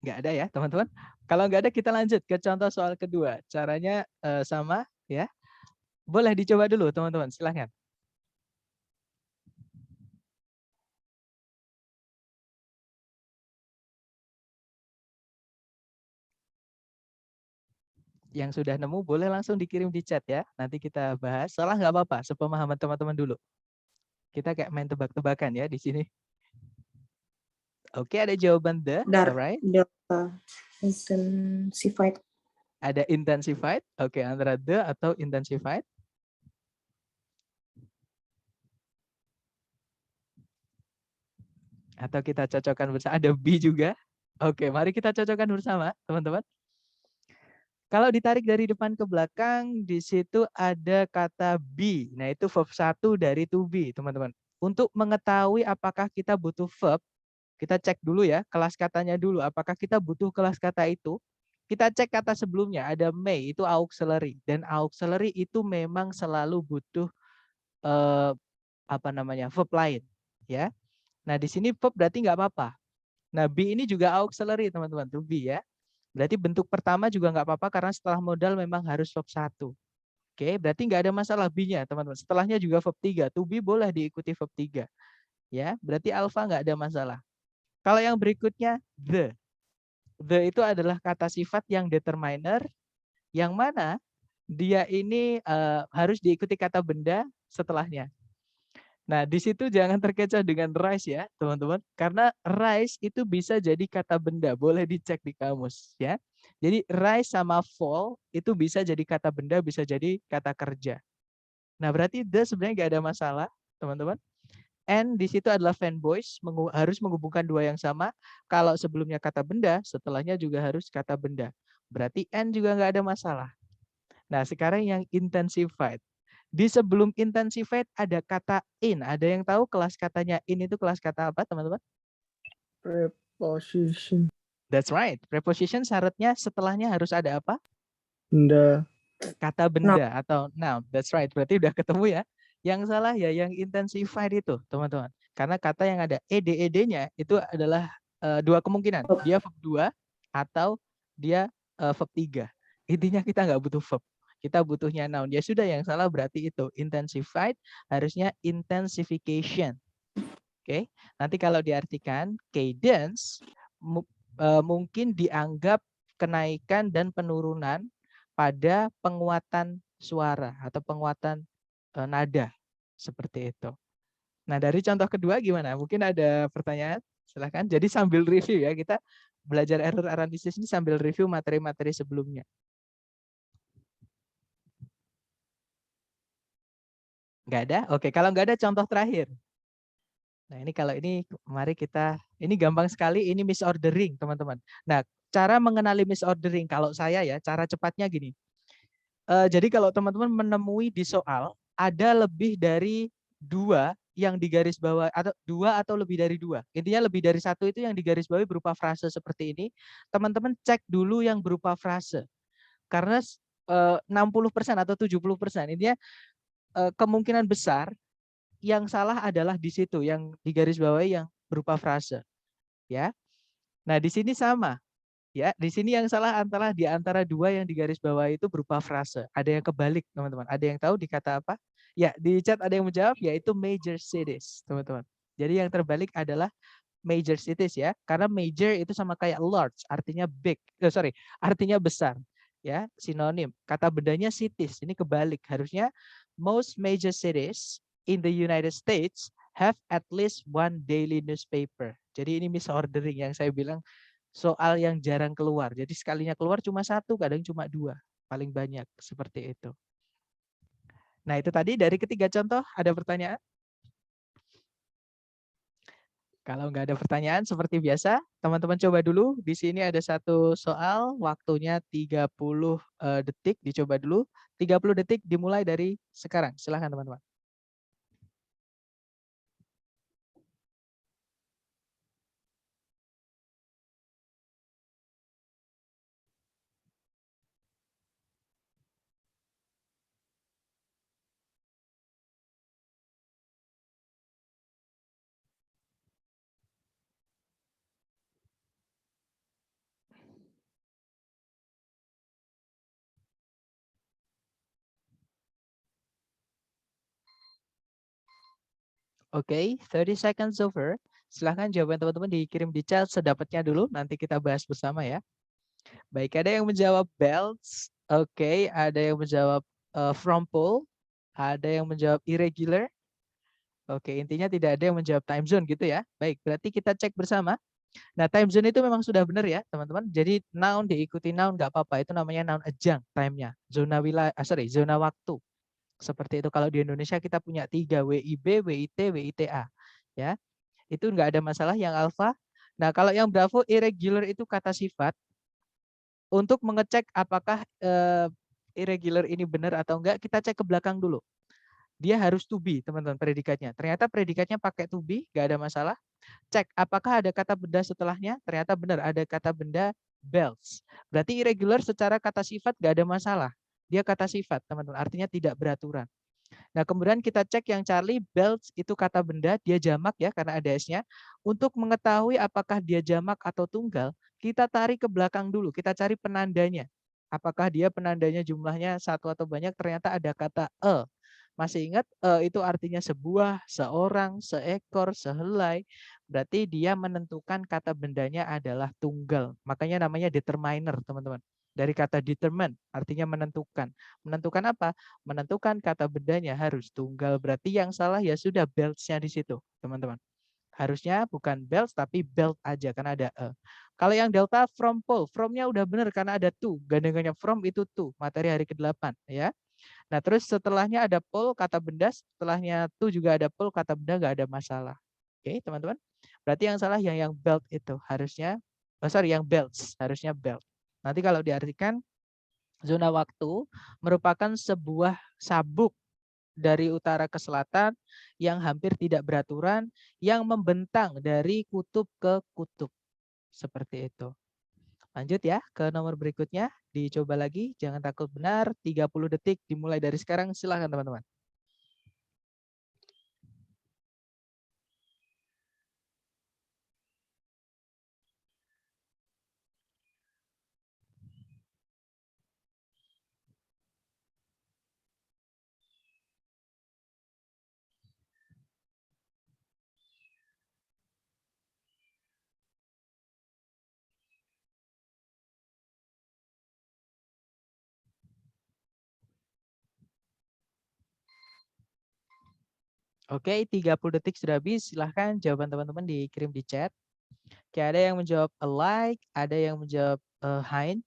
Nggak ada ya, teman-teman? Kalau nggak ada, kita lanjut ke contoh soal kedua. Caranya sama ya. Boleh dicoba dulu, teman-teman. Silahkan. Yang sudah nemu boleh langsung dikirim di chat ya. Nanti kita bahas. Salah nggak apa-apa, sepemahaman teman-teman dulu. Kita kayak main tebak-tebakan ya di sini. Oke, ada jawaban the. Alright. Intensified. Ada intensified. Oke, antara the atau intensified. Atau kita cocokkan bersama. Ada be juga. Oke, mari kita cocokkan bersama, teman-teman. Kalau ditarik dari depan ke belakang, di situ ada kata be. Nah, itu verb 1 dari to be, teman-teman. Untuk mengetahui apakah kita butuh verb, kita cek dulu ya, kelas katanya dulu. Apakah kita butuh kelas kata itu? Kita cek kata sebelumnya, ada may, itu auxiliary. Dan auxiliary itu memang selalu butuh verb lain. Ya. Nah, di sini verb berarti nggak apa-apa. Nah, be ini juga auxiliary, teman-teman, to be ya. Berarti bentuk pertama juga nggak apa-apa karena setelah modal memang harus verb 1. Oke, berarti nggak ada masalah be-nya, teman-teman. Setelahnya juga verb 3. To be boleh diikuti verb 3. Ya, berarti alpha nggak ada masalah. Kalau yang berikutnya, the. The itu adalah kata sifat yang determiner, yang mana dia ini harus diikuti kata benda setelahnya. Nah, di situ jangan terkecoh dengan rise ya, teman-teman. Karena rise itu bisa jadi kata benda, boleh dicek di kamus ya. Jadi rise sama fall itu bisa jadi kata benda, bisa jadi kata kerja. Nah, berarti the sebenarnya nggak ada masalah, teman-teman. And di situ adalah fanboys, harus menghubungkan dua yang sama. Kalau sebelumnya kata benda, setelahnya juga harus kata benda. Berarti and juga nggak ada masalah. Nah, sekarang yang intensified. Di sebelum intensified ada kata in. Ada yang tahu kelas katanya in itu kelas kata apa, teman-teman? Preposition. That's right. Preposition syaratnya setelahnya harus ada apa? Benda. Kata benda atau noun. That's right. Berarti udah ketemu ya. Yang salah ya yang intensified itu, teman-teman. Karena kata yang ada ed-ed-nya itu adalah dua kemungkinan. Dia verb 2 atau dia verb 3. Intinya kita nggak butuh verb. Kita butuhnya noun. Ya sudah, yang salah berarti itu. Intensified harusnya intensification. Oke. Nanti kalau diartikan cadence mungkin dianggap kenaikan dan penurunan pada penguatan suara atau penguatan nada. Seperti itu. Nah, dari contoh kedua gimana? Mungkin ada pertanyaan? Silahkan. Jadi sambil review ya. Kita belajar error analysis ini sambil review materi-materi sebelumnya. Nggak ada? Oke, kalau nggak ada contoh terakhir. Nah, ini kalau ini mari kita, ini gampang sekali, ini misordering, teman-teman. Nah, cara mengenali misordering kalau saya ya, cara cepatnya gini. Jadi kalau teman-teman menemui di soal ada lebih dari 2 yang digaris bawah atau 2 atau lebih dari 2. Intinya lebih dari 1 itu yang digaris bawahi berupa frase seperti ini. Teman-teman cek dulu yang berupa frase. Karena 60% atau 70%. Intinya kemungkinan besar yang salah adalah di situ yang digaris bawahi yang berupa frase, ya. Nah, di sini sama, ya. Di sini yang salah di antara 2 yang digaris bawahi itu berupa frase. Ada yang kebalik, teman-teman. Ada yang tahu dikata apa? Ya, di chat ada yang menjawab, yaitu major cities, teman-teman. Jadi yang terbalik adalah major cities ya, karena major itu sama kayak large, artinya big. Artinya besar, ya, sinonim. Kata bendanya cities, ini kebalik. Harusnya most major cities in the United States have at least one daily newspaper. Jadi ini misordering yang saya bilang soal yang jarang keluar. Jadi sekalinya keluar cuma 1, kadang cuma 2, paling banyak seperti itu. Nah, itu tadi dari ketiga contoh. Ada pertanyaan? Kalau nggak ada pertanyaan seperti biasa, teman-teman coba dulu. Di sini ada satu soal, waktunya 30 detik, dicoba dulu. 30 detik dimulai dari sekarang. Silahkan teman-teman. Oke, 30 seconds over. Silahkan jawaban teman-teman dikirim di chat sedapatnya dulu. Nanti kita bahas bersama ya. Baik, ada yang menjawab belts. Oke, ada yang menjawab from pole. Ada yang menjawab irregular. Oke, intinya tidak ada yang menjawab time zone gitu ya. Baik, berarti kita cek bersama. Nah, time zone itu memang sudah benar ya, teman-teman. Jadi noun diikuti noun nggak apa-apa. Itu namanya noun adjunct time-nya. Zona zona waktu. Seperti itu. Kalau di Indonesia kita punya 3, WIB, WIT, WITA. Ya. Itu nggak ada masalah yang alpha. Nah, kalau yang Bravo irregular itu kata sifat. Untuk mengecek apakah irregular ini benar atau enggak, kita cek ke belakang dulu. Dia harus to be, teman-teman, predikatnya. Ternyata predikatnya pakai to be, nggak ada masalah. Cek apakah ada kata benda setelahnya, ternyata benar ada kata benda belts. Berarti irregular secara kata sifat nggak ada masalah. Dia kata sifat, teman-teman, artinya tidak beraturan. Nah, kemudian kita cek yang Charlie, belts itu kata benda, dia jamak ya karena ada S-nya. Untuk mengetahui apakah dia jamak atau tunggal, kita tarik ke belakang dulu, kita cari penandanya. Apakah dia penandanya jumlahnya satu atau banyak, ternyata ada kata e. Masih ingat itu artinya sebuah, seorang, seekor, sehelai. Berarti dia menentukan kata bendanya adalah tunggal. Makanya namanya determiner, teman-teman. Dari kata determine, artinya menentukan. Menentukan apa? Menentukan kata bendanya harus tunggal. Berarti yang salah ya sudah belts-nya di situ, teman-teman. Harusnya bukan belts tapi belt aja karena ada e. Kalau yang delta from pole, from-nya udah benar karena ada to. Gandengannya from itu to, materi hari ke-8 ya. Nah, terus setelahnya ada pole kata benda, setelahnya to juga ada pole kata benda, nggak ada masalah. Oke, teman-teman. Berarti yang salah yang belt itu harusnya yang belts, harusnya belt. Nanti kalau diartikan zona waktu merupakan sebuah sabuk dari utara ke selatan yang hampir tidak beraturan, yang membentang dari kutub ke kutub. Seperti itu. Lanjut ya ke nomor berikutnya. Dicoba lagi, jangan takut benar. 30 detik dimulai dari sekarang. Silahkan teman-teman. Oke, 30 detik sudah habis. Silahkan jawaban teman-teman dikirim di chat. Oke, ada yang menjawab alike, ada yang menjawab hind.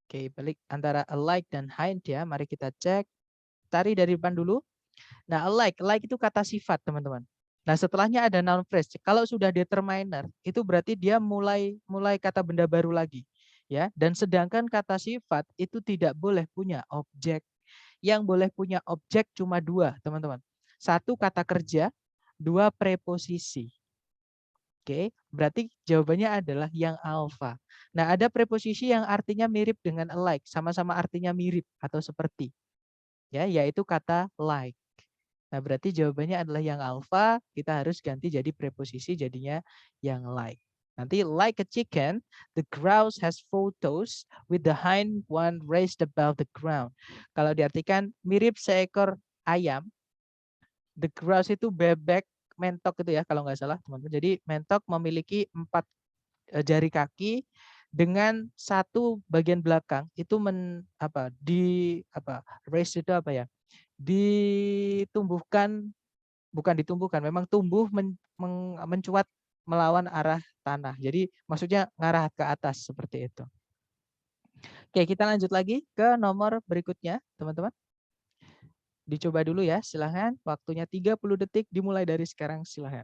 Oke, balik antara alike dan hind ya. Mari kita cek. Tarik dari depan dulu. Nah, alike itu kata sifat, teman-teman. Nah, setelahnya ada noun phrase. Kalau sudah determiner, itu berarti dia mulai kata benda baru lagi, ya. Dan sedangkan kata sifat itu tidak boleh punya objek. Yang boleh punya objek cuma dua, teman-teman. Satu kata kerja, dua preposisi. Oke, berarti jawabannya adalah yang alpha. Nah, ada preposisi yang artinya mirip dengan alike, sama-sama artinya mirip atau seperti. Ya, yaitu kata like. Nah, berarti jawabannya adalah yang alpha, kita harus ganti jadi preposisi jadinya yang like. Nanti like a chicken, the grouse has 4 toes with the hind one raised above the ground. Kalau diartikan mirip seekor ayam, the grouse itu bebek mentok itu ya kalau nggak salah teman-teman. Jadi mentok memiliki 4 jari kaki dengan satu bagian belakang itu raised itu apa ya? Ditumbuhkan, bukan ditumbuhkan, memang tumbuh mencuat melawan arah tanah. Jadi maksudnya ngarah ke atas seperti itu. Oke, kita lanjut lagi ke nomor berikutnya, teman-teman. Dicoba dulu ya, silahkan. Waktunya 30 detik dimulai dari sekarang, silahkan.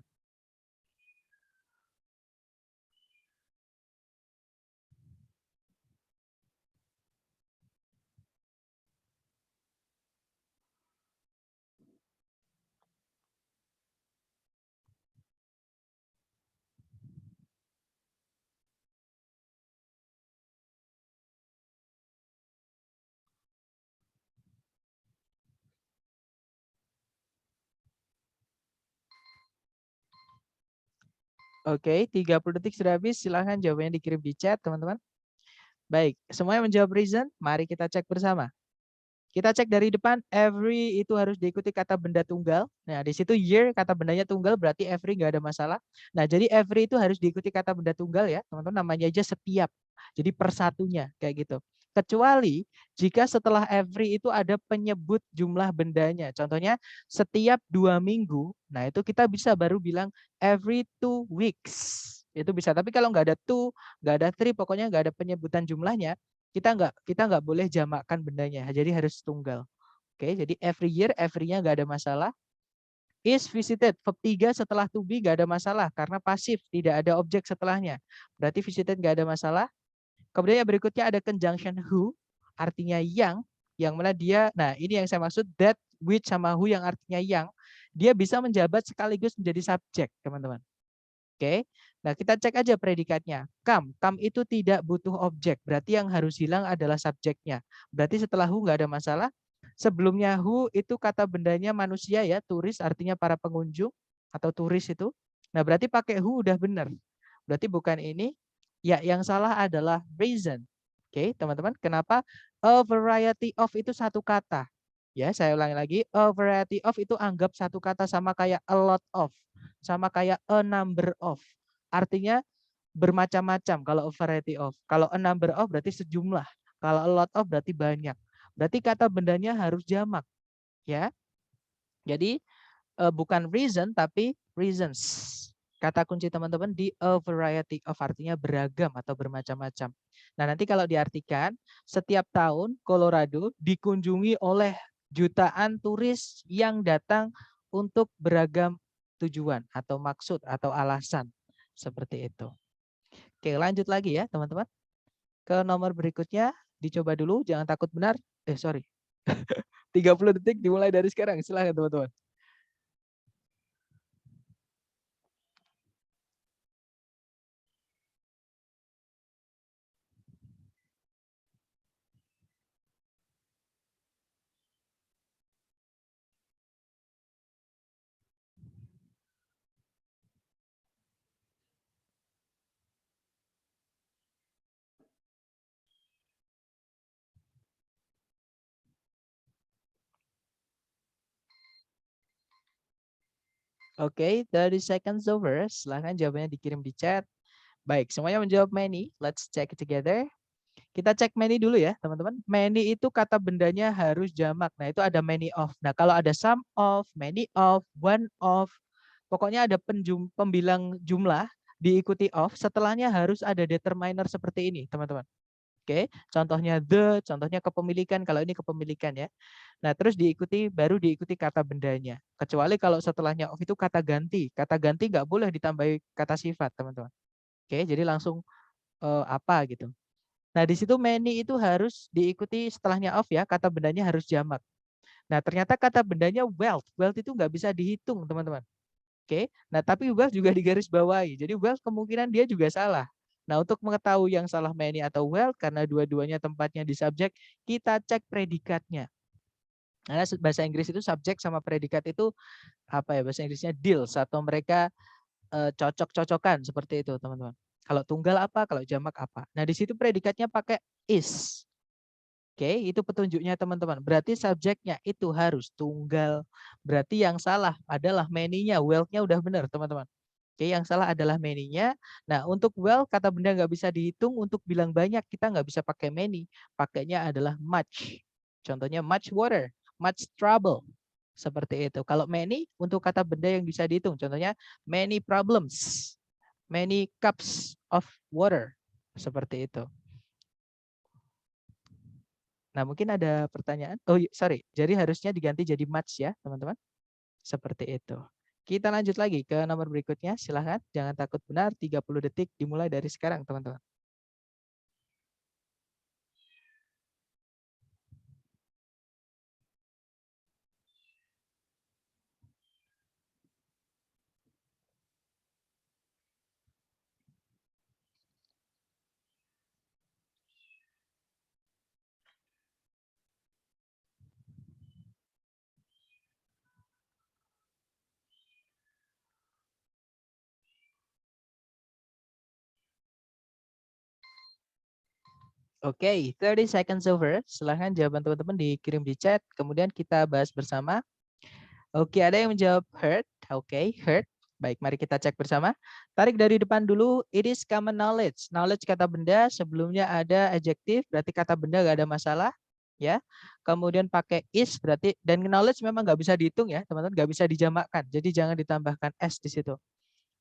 Oke, 30 detik sudah habis. Silahkan jawabannya dikirim di chat, teman-teman. Baik, semuanya menjawab reason. Mari kita cek bersama. Kita cek dari depan, every itu harus diikuti kata benda tunggal. Nah, di situ year kata bendanya tunggal, berarti every nggak ada masalah. Nah, jadi every itu harus diikuti kata benda tunggal ya, teman-teman. Namanya aja setiap. Jadi persatunya kayak gitu. Kecuali jika setelah every itu ada penyebut jumlah bendanya. Contohnya setiap 2 minggu. Nah, itu kita bisa baru bilang every 2 weeks. Itu bisa. Tapi kalau nggak ada 2, nggak ada 3, pokoknya nggak ada penyebutan jumlahnya, kita nggak boleh jamakkan bendanya. Jadi harus tunggal. Oke, jadi every year, every-nya nggak ada masalah. Is visited, verb 3 setelah to be nggak ada masalah karena pasif, tidak ada objek setelahnya. Berarti visited nggak ada masalah. Kemudian yang berikutnya ada conjunction who, artinya yang mana dia, nah ini yang saya maksud, that, which, sama who yang artinya yang, dia bisa menjabat sekaligus menjadi subjek, teman-teman. Oke, nah kita cek aja predikatnya. Come itu tidak butuh objek, berarti yang harus hilang adalah subjeknya. Berarti setelah who nggak ada masalah. Sebelumnya who itu kata bendanya manusia ya, turis artinya para pengunjung atau turis itu. Nah berarti pakai who udah benar. Berarti bukan ini. Ya yang salah adalah reason. Oke teman-teman, kenapa a variety of itu satu kata? Ya saya ulangi lagi, a variety of itu anggap satu kata sama kayak a lot of, sama kayak a number of. Artinya bermacam-macam kalau a variety of. Kalau a number of berarti sejumlah. Kalau a lot of berarti banyak. Berarti kata bendanya harus jamak. Ya. Jadi bukan reason tapi reasons. Kata kunci teman-teman di a variety of artinya beragam atau bermacam-macam. Nah nanti kalau diartikan, setiap tahun Colorado dikunjungi oleh jutaan turis yang datang untuk beragam tujuan atau maksud atau alasan. Seperti itu. Oke lanjut lagi ya teman-teman. Ke nomor berikutnya, dicoba dulu, jangan takut benar. Sorry. 30 detik dimulai dari sekarang, silahkan teman-teman. Oke, 30 seconds over. Silahkan jawabannya dikirim di chat. Baik, semuanya menjawab many. Let's check it together. Kita cek many dulu ya, teman-teman. Many itu kata bendanya harus jamak. Nah, itu ada many of. Nah, kalau ada some of, many of, one of, pokoknya ada pembilang jumlah diikuti of, setelahnya harus ada determiner seperti ini, teman-teman. Oke, contohnya the, contohnya kepemilikan, kalau ini kepemilikan ya. Nah, terus baru diikuti kata bendanya. Kecuali kalau setelahnya of itu kata ganti. Kata ganti nggak boleh ditambahi kata sifat, teman-teman. Oke, jadi langsung apa gitu. Nah, di situ many itu harus diikuti setelahnya of ya, kata bendanya harus jamak. Nah, ternyata kata bendanya wealth. Wealth itu nggak bisa dihitung, teman-teman. Oke, nah tapi wealth juga digaris bawahi. Jadi wealth kemungkinan dia juga salah. Nah, untuk mengetahui yang salah many atau wealth, karena dua-duanya tempatnya di subjek, kita cek predikatnya. Karena bahasa Inggris itu subjek sama predikat itu apa ya, bahasa Inggrisnya deals atau mereka cocok-cocokan seperti itu, teman-teman. Kalau tunggal apa, kalau jamak apa. Nah, di situ predikatnya pakai is. Oke, itu petunjuknya teman-teman. Berarti subjeknya itu harus tunggal. Berarti yang salah adalah many-nya, wealth-nya udah benar, teman-teman. Oke, yang salah adalah many-nya. Nah, untuk well, kata benda nggak bisa dihitung. Untuk bilang banyak, kita nggak bisa pakai many. Pakainya adalah much. Contohnya much water, much trouble. Seperti itu. Kalau many, untuk kata benda yang bisa dihitung. Contohnya many problems, many cups of water. Seperti itu. Nah, mungkin ada pertanyaan. Oh, sorry. Jadi harusnya diganti jadi much ya, teman-teman. Seperti itu. Kita lanjut lagi ke nomor berikutnya. Silahkan, jangan takut benar. 30 detik dimulai dari sekarang, teman-teman. Oke, 30 seconds over. Silahkan jawaban teman-teman dikirim di chat. Kemudian kita bahas bersama. Oke, ada yang menjawab heard. Oke, heard. Baik, mari kita cek bersama. Tarik dari depan dulu. It is common knowledge. Knowledge kata benda, sebelumnya ada adjektif, berarti kata benda nggak ada masalah. Ya. Kemudian pakai is, berarti, dan knowledge memang nggak bisa dihitung ya, teman-teman, nggak bisa dijamakkan. Jadi jangan ditambahkan s di situ.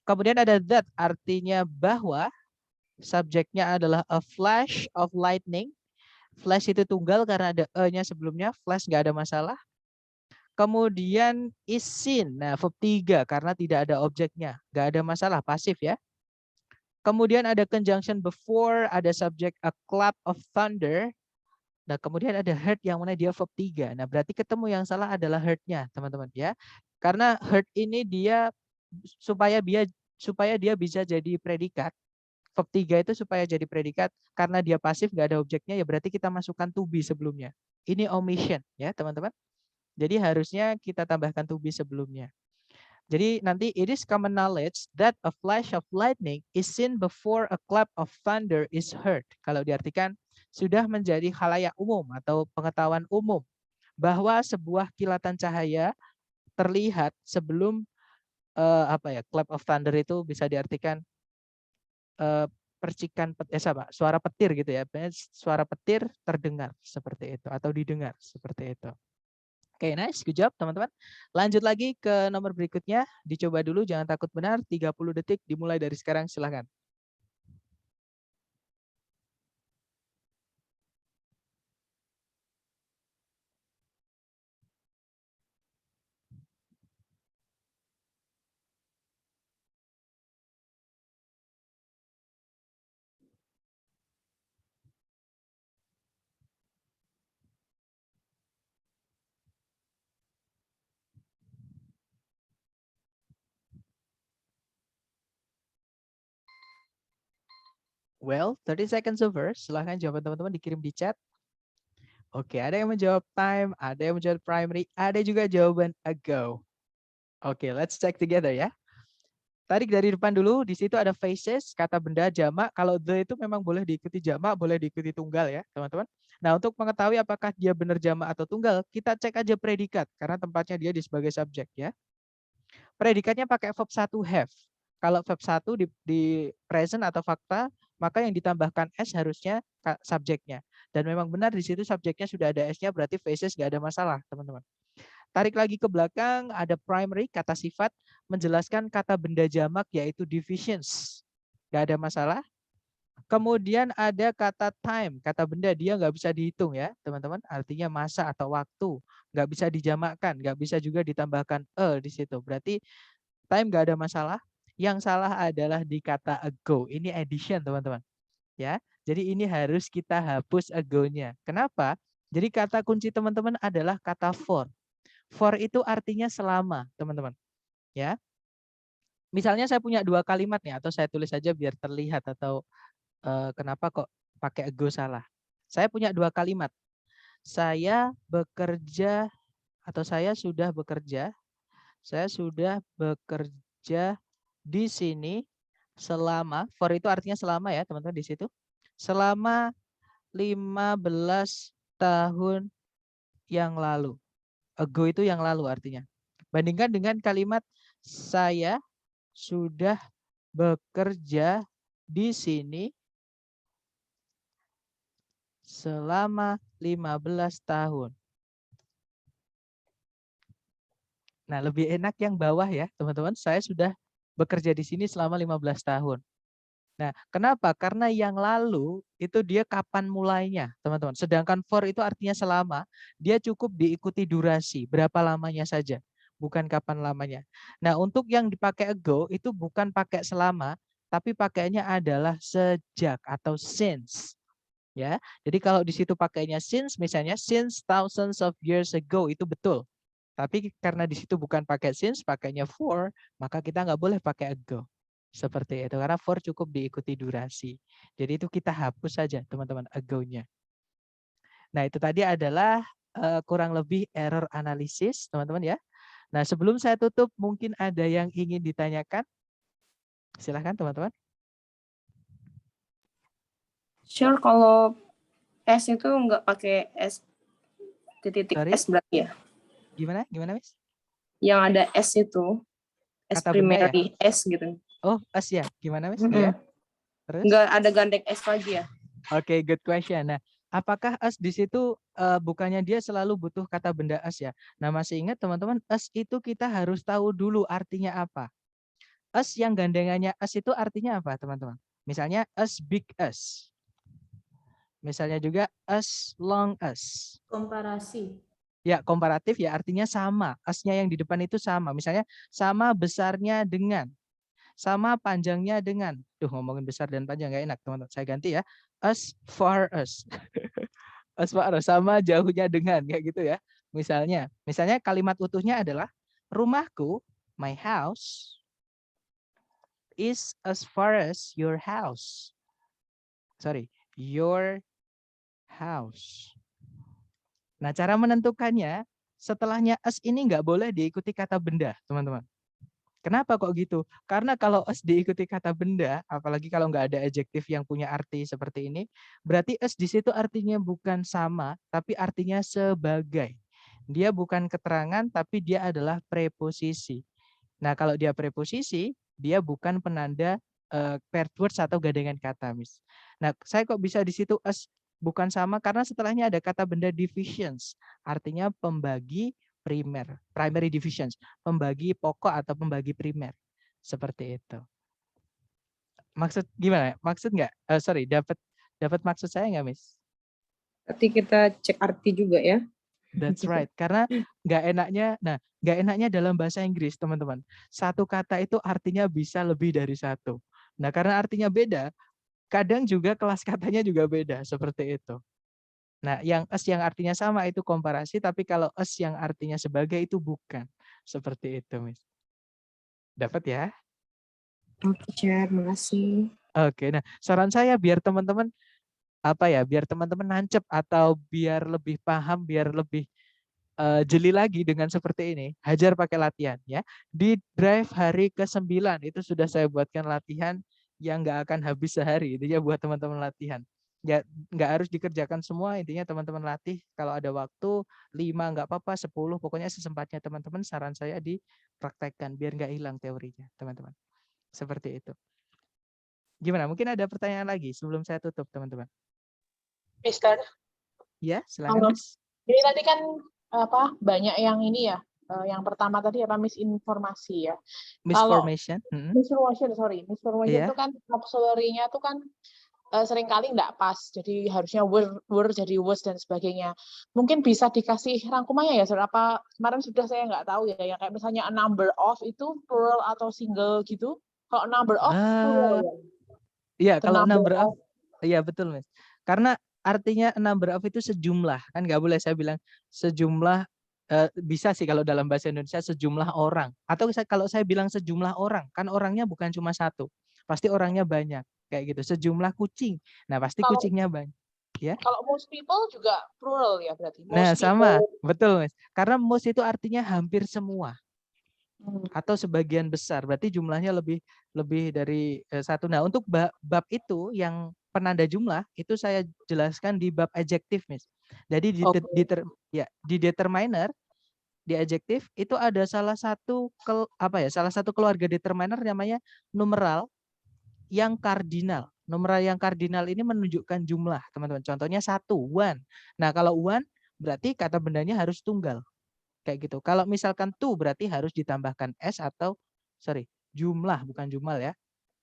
Kemudian ada that, artinya bahwa. Subjeknya adalah a flash of lightning. Flash itu tunggal karena ada e-nya sebelumnya. Flash nggak ada masalah. Kemudian is seen. Nah, verb 3 karena tidak ada objeknya. Nggak ada masalah, pasif ya. Kemudian ada conjunction before, ada subject a clap of thunder. Nah, kemudian ada heard yang mana dia verb 3. Nah, berarti ketemu yang salah adalah heard-nya, teman-teman ya. Karena heard ini dia supaya dia bisa jadi predikat. Verb 3 itu supaya jadi predikat karena dia pasif nggak ada objeknya ya berarti kita masukkan to be sebelumnya. Ini omission ya, teman-teman. Jadi harusnya kita tambahkan to be sebelumnya. Jadi nanti it is common knowledge that a flash of lightning is seen before a clap of thunder is heard. Kalau diartikan sudah menjadi khalayak umum atau pengetahuan umum bahwa sebuah kilatan cahaya terlihat sebelum clap of thunder itu bisa diartikan percikan suara petir gitu ya. Suara petir terdengar seperti itu atau didengar seperti itu. Oke, nice, good job teman-teman. Lanjut lagi ke nomor berikutnya. Dicoba dulu, jangan takut benar. 30 detik dimulai dari sekarang, silakan. Well, 30 seconds over. Silahkan jawaban teman-teman dikirim di chat. Oke, ada yang menjawab time, ada yang menjawab primary, ada juga jawaban ago. Oke, let's check together ya. Tarik dari depan dulu, di situ ada faces, kata benda jamak. Kalau the itu memang boleh diikuti jamak, boleh diikuti tunggal ya, teman-teman. Nah, untuk mengetahui apakah dia benar jamak atau tunggal, kita cek aja predikat, karena tempatnya dia di sebagai subjek ya. Predikatnya pakai verb 1 have. Kalau verb 1 di present atau fakta, maka yang ditambahkan s harusnya subjeknya. Dan memang benar di situ subjeknya sudah ada s-nya, berarti faces nggak ada masalah, teman-teman. Tarik lagi ke belakang, ada primary, kata sifat, menjelaskan kata benda jamak, yaitu divisions. Nggak ada masalah. Kemudian ada kata time, kata benda, dia nggak bisa dihitung ya, teman-teman. Artinya masa atau waktu. Nggak bisa dijamakkan, nggak bisa juga ditambahkan di situ. Berarti time nggak ada masalah. Yang salah adalah di kata ago. Ini addition, teman-teman. Ya, jadi ini harus kita hapus ago-nya. Kenapa? Jadi kata kunci teman-teman adalah kata for. For itu artinya selama, teman-teman. Ya. Misalnya saya punya 2 kalimat nih, atau saya tulis saja biar terlihat atau kenapa kok pakai ago salah. Saya punya 2 kalimat. Saya bekerja atau saya sudah bekerja. Saya sudah bekerja di sini selama, for itu artinya selama ya teman-teman di situ. Selama 15 tahun yang lalu. Ago itu yang lalu artinya. Bandingkan dengan kalimat saya sudah bekerja di sini selama 15 tahun. Nah, lebih enak yang bawah ya, teman-teman. Saya sudah bekerja di sini selama 15 tahun. Nah, kenapa? Karena yang lalu itu dia kapan mulainya, teman-teman. Sedangkan for itu artinya selama, dia cukup diikuti durasi, berapa lamanya saja, bukan kapan lamanya. Nah, untuk yang dipakai ago itu bukan pakai selama, tapi pakainya adalah sejak atau since. Ya, jadi kalau di situ pakainya since, misalnya since thousands of years ago, itu betul. Tapi karena di situ bukan pakai since, pakainya for, maka kita nggak boleh pakai ago. Seperti itu, karena for cukup diikuti durasi. Jadi itu kita hapus saja teman-teman ago-nya. Nah itu tadi adalah kurang lebih error analisis teman-teman ya. Nah sebelum saya tutup mungkin ada yang ingin ditanyakan. Silahkan teman-teman. Sure, kalau S itu nggak pakai S titik S berarti ya? Gimana Miss? Yang ada S itu, S Kata benda primary, ya? S gitu. Oh, S ya? Gimana Miss? Ya. Terus? Nggak ada gandeng S lagi ya? Oke, good question. Nah, apakah as di situ bukannya dia selalu butuh kata benda as ya? Nah, masih ingat teman-teman, as itu kita harus tahu dulu artinya apa. As yang gandengannya as itu artinya apa, teman-teman? Misalnya as big as. Misalnya juga as long as. Komparasi. Ya, komparatif ya artinya sama. As-nya yang di depan itu sama. Misalnya sama besarnya dengan, sama panjangnya dengan. Duh, ngomongin besar dan panjang nggak enak, teman-teman. Saya ganti ya. As far as. As far as, sama jauhnya dengan, kayak gitu ya. Misalnya kalimat utuhnya adalah rumahku, my house, is as far as your house. Sorry, your house. Nah, cara menentukannya, setelahnya as ini nggak boleh diikuti kata benda, teman-teman. Kenapa kok gitu? Karena kalau as diikuti kata benda, apalagi kalau nggak ada adjektif yang punya arti seperti ini, berarti as di situ artinya bukan sama, tapi artinya sebagai. Dia bukan keterangan, tapi dia adalah preposisi. Nah, kalau dia preposisi, dia bukan penanda paired words atau gandengan kata, Miss. Nah, saya kok bisa di situ as bukan sama karena setelahnya ada kata benda divisions, artinya pembagi primer, primary divisions, pembagi pokok atau pembagi primer. Seperti itu. Maksud gimana? Maksud nggak? Sorry, dapat maksud saya nggak, Miss? Berarti kita cek arti juga ya. That's right. Karena nggak enaknya dalam bahasa Inggris, teman-teman. Satu kata itu artinya bisa lebih dari satu. Nah, karena artinya beda, kadang juga kelas katanya juga beda, seperti itu. Nah, yang as yang artinya sama itu komparasi, tapi kalau as yang artinya sebagai itu bukan. Seperti itu, Miss. Dapat ya? Oke, Chair, makasih. Oke, nah saran saya biar teman-teman biar teman-teman nancep atau biar lebih paham, biar lebih jeli lagi dengan seperti ini, hajar pakai latihan ya. Di drive hari ke-9 itu sudah saya buatkan latihan yang nggak akan habis sehari. Intinya buat teman-teman latihan. Ya nggak harus dikerjakan semua, intinya teman-teman latih kalau ada waktu 5 nggak apa-apa, 10 pokoknya sesempatnya teman-teman, saran saya dipraktekkan biar nggak hilang teorinya, teman-teman. Seperti itu. Gimana? Mungkin ada pertanyaan lagi sebelum saya tutup, teman-teman. Mister, Ya, silakan, Mas. jadi tadi kan banyak yang ini ya. Yang pertama tadi misinformasi ya. Misformation. Misformation Iya. itu kan auxiliary-nya itu kan seringkali nggak pas. Jadi harusnya were jadi was dan sebagainya. Mungkin bisa dikasih rangkumannya ya, apa kemarin sudah saya nggak tahu ya. Yang kayak misalnya a number of itu plural atau single gitu. Kalau number of plural ya. Iya, The kalau number number of, of. iya betul, Mas. Karena artinya number of itu sejumlah, kan nggak boleh saya bilang sejumlah, bisa sih kalau dalam bahasa Indonesia sejumlah orang. Atau kalau saya bilang sejumlah orang, kan orangnya bukan cuma satu, pasti orangnya banyak, kayak gitu. Sejumlah kucing, nah pasti Kalau kucingnya banyak. Ya. Kalau most people juga plural ya berarti. Nah, Most sama, people. betul, Mas. Karena most itu artinya hampir semua atau sebagian besar, berarti jumlahnya lebih dari satu. Nah, untuk bab itu yang penanda jumlah itu saya jelaskan di bab adjektif, Miss. Jadi di determiner, di adjektif itu ada salah satu keluarga determiner namanya numeral yang kardinal. Numeral yang kardinal ini menunjukkan jumlah, teman-teman. Contohnya 1, one. Nah, kalau one berarti kata bendanya harus tunggal. Kayak gitu. Kalau misalkan to berarti harus ditambahkan s atau jumlah, bukan jumal ya.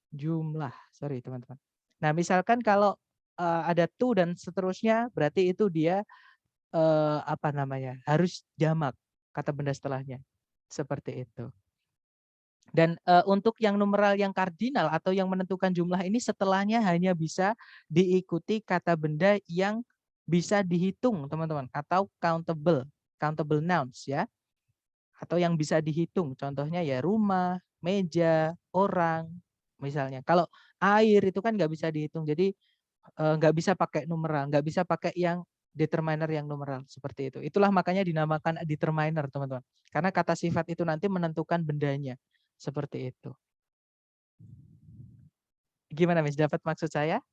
Jumlah. Sorry, teman-teman. Nah, misalkan kalau ada to dan seterusnya berarti itu dia harus jamak kata benda setelahnya. Seperti itu. Dan untuk yang numeral yang kardinal atau yang menentukan jumlah ini setelahnya hanya bisa diikuti kata benda yang bisa dihitung, teman-teman, atau countable nouns ya. Atau yang bisa dihitung, contohnya ya rumah, meja, orang, misalnya. Kalau air itu kan nggak bisa dihitung, jadi nggak bisa pakai numeral, nggak bisa pakai yang determiner yang numeral, seperti itu. Itulah makanya dinamakan determiner, teman-teman. Karena kata sifat itu nanti menentukan bendanya, seperti itu. Gimana, Miss? Dapat maksud saya?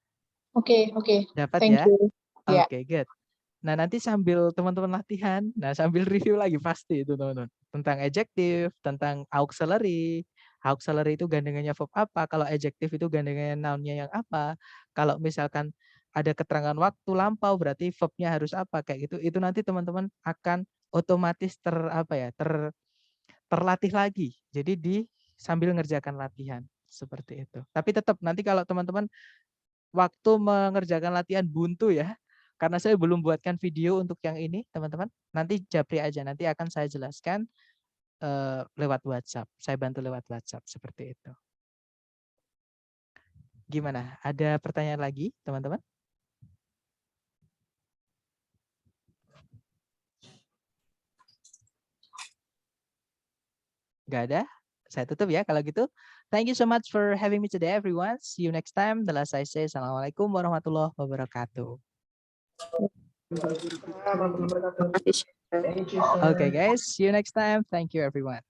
Oke. Dapat Thank ya? you. Ya. Oke, good. Nah, nanti sambil teman-teman latihan, sambil review lagi pasti itu, teman-teman. Tentang adjektif, tentang auxiliary. Auxiliary itu gandengannya verb apa, kalau adjektif itu gandengannya noun-nya yang apa. Kalau misalkan ada keterangan waktu lampau berarti verb-nya harus apa, kayak gitu. Itu nanti teman-teman akan otomatis terlatih lagi. Jadi sambil ngerjakan latihan seperti itu. Tapi tetap nanti kalau teman-teman waktu mengerjakan latihan buntu ya, karena saya belum buatkan video untuk yang ini, teman-teman. Nanti japri aja, nanti akan saya jelaskan lewat WhatsApp. Saya bantu lewat WhatsApp seperti itu. Gimana? Ada pertanyaan lagi, teman-teman? Nggak ada? Saya tutup ya kalau gitu. Thank you so much for having me today, everyone. See you next time. The last I say, Assalamualaikum warahmatullahi wabarakatuh. Okay, guys. See you next time. Thank you, everyone.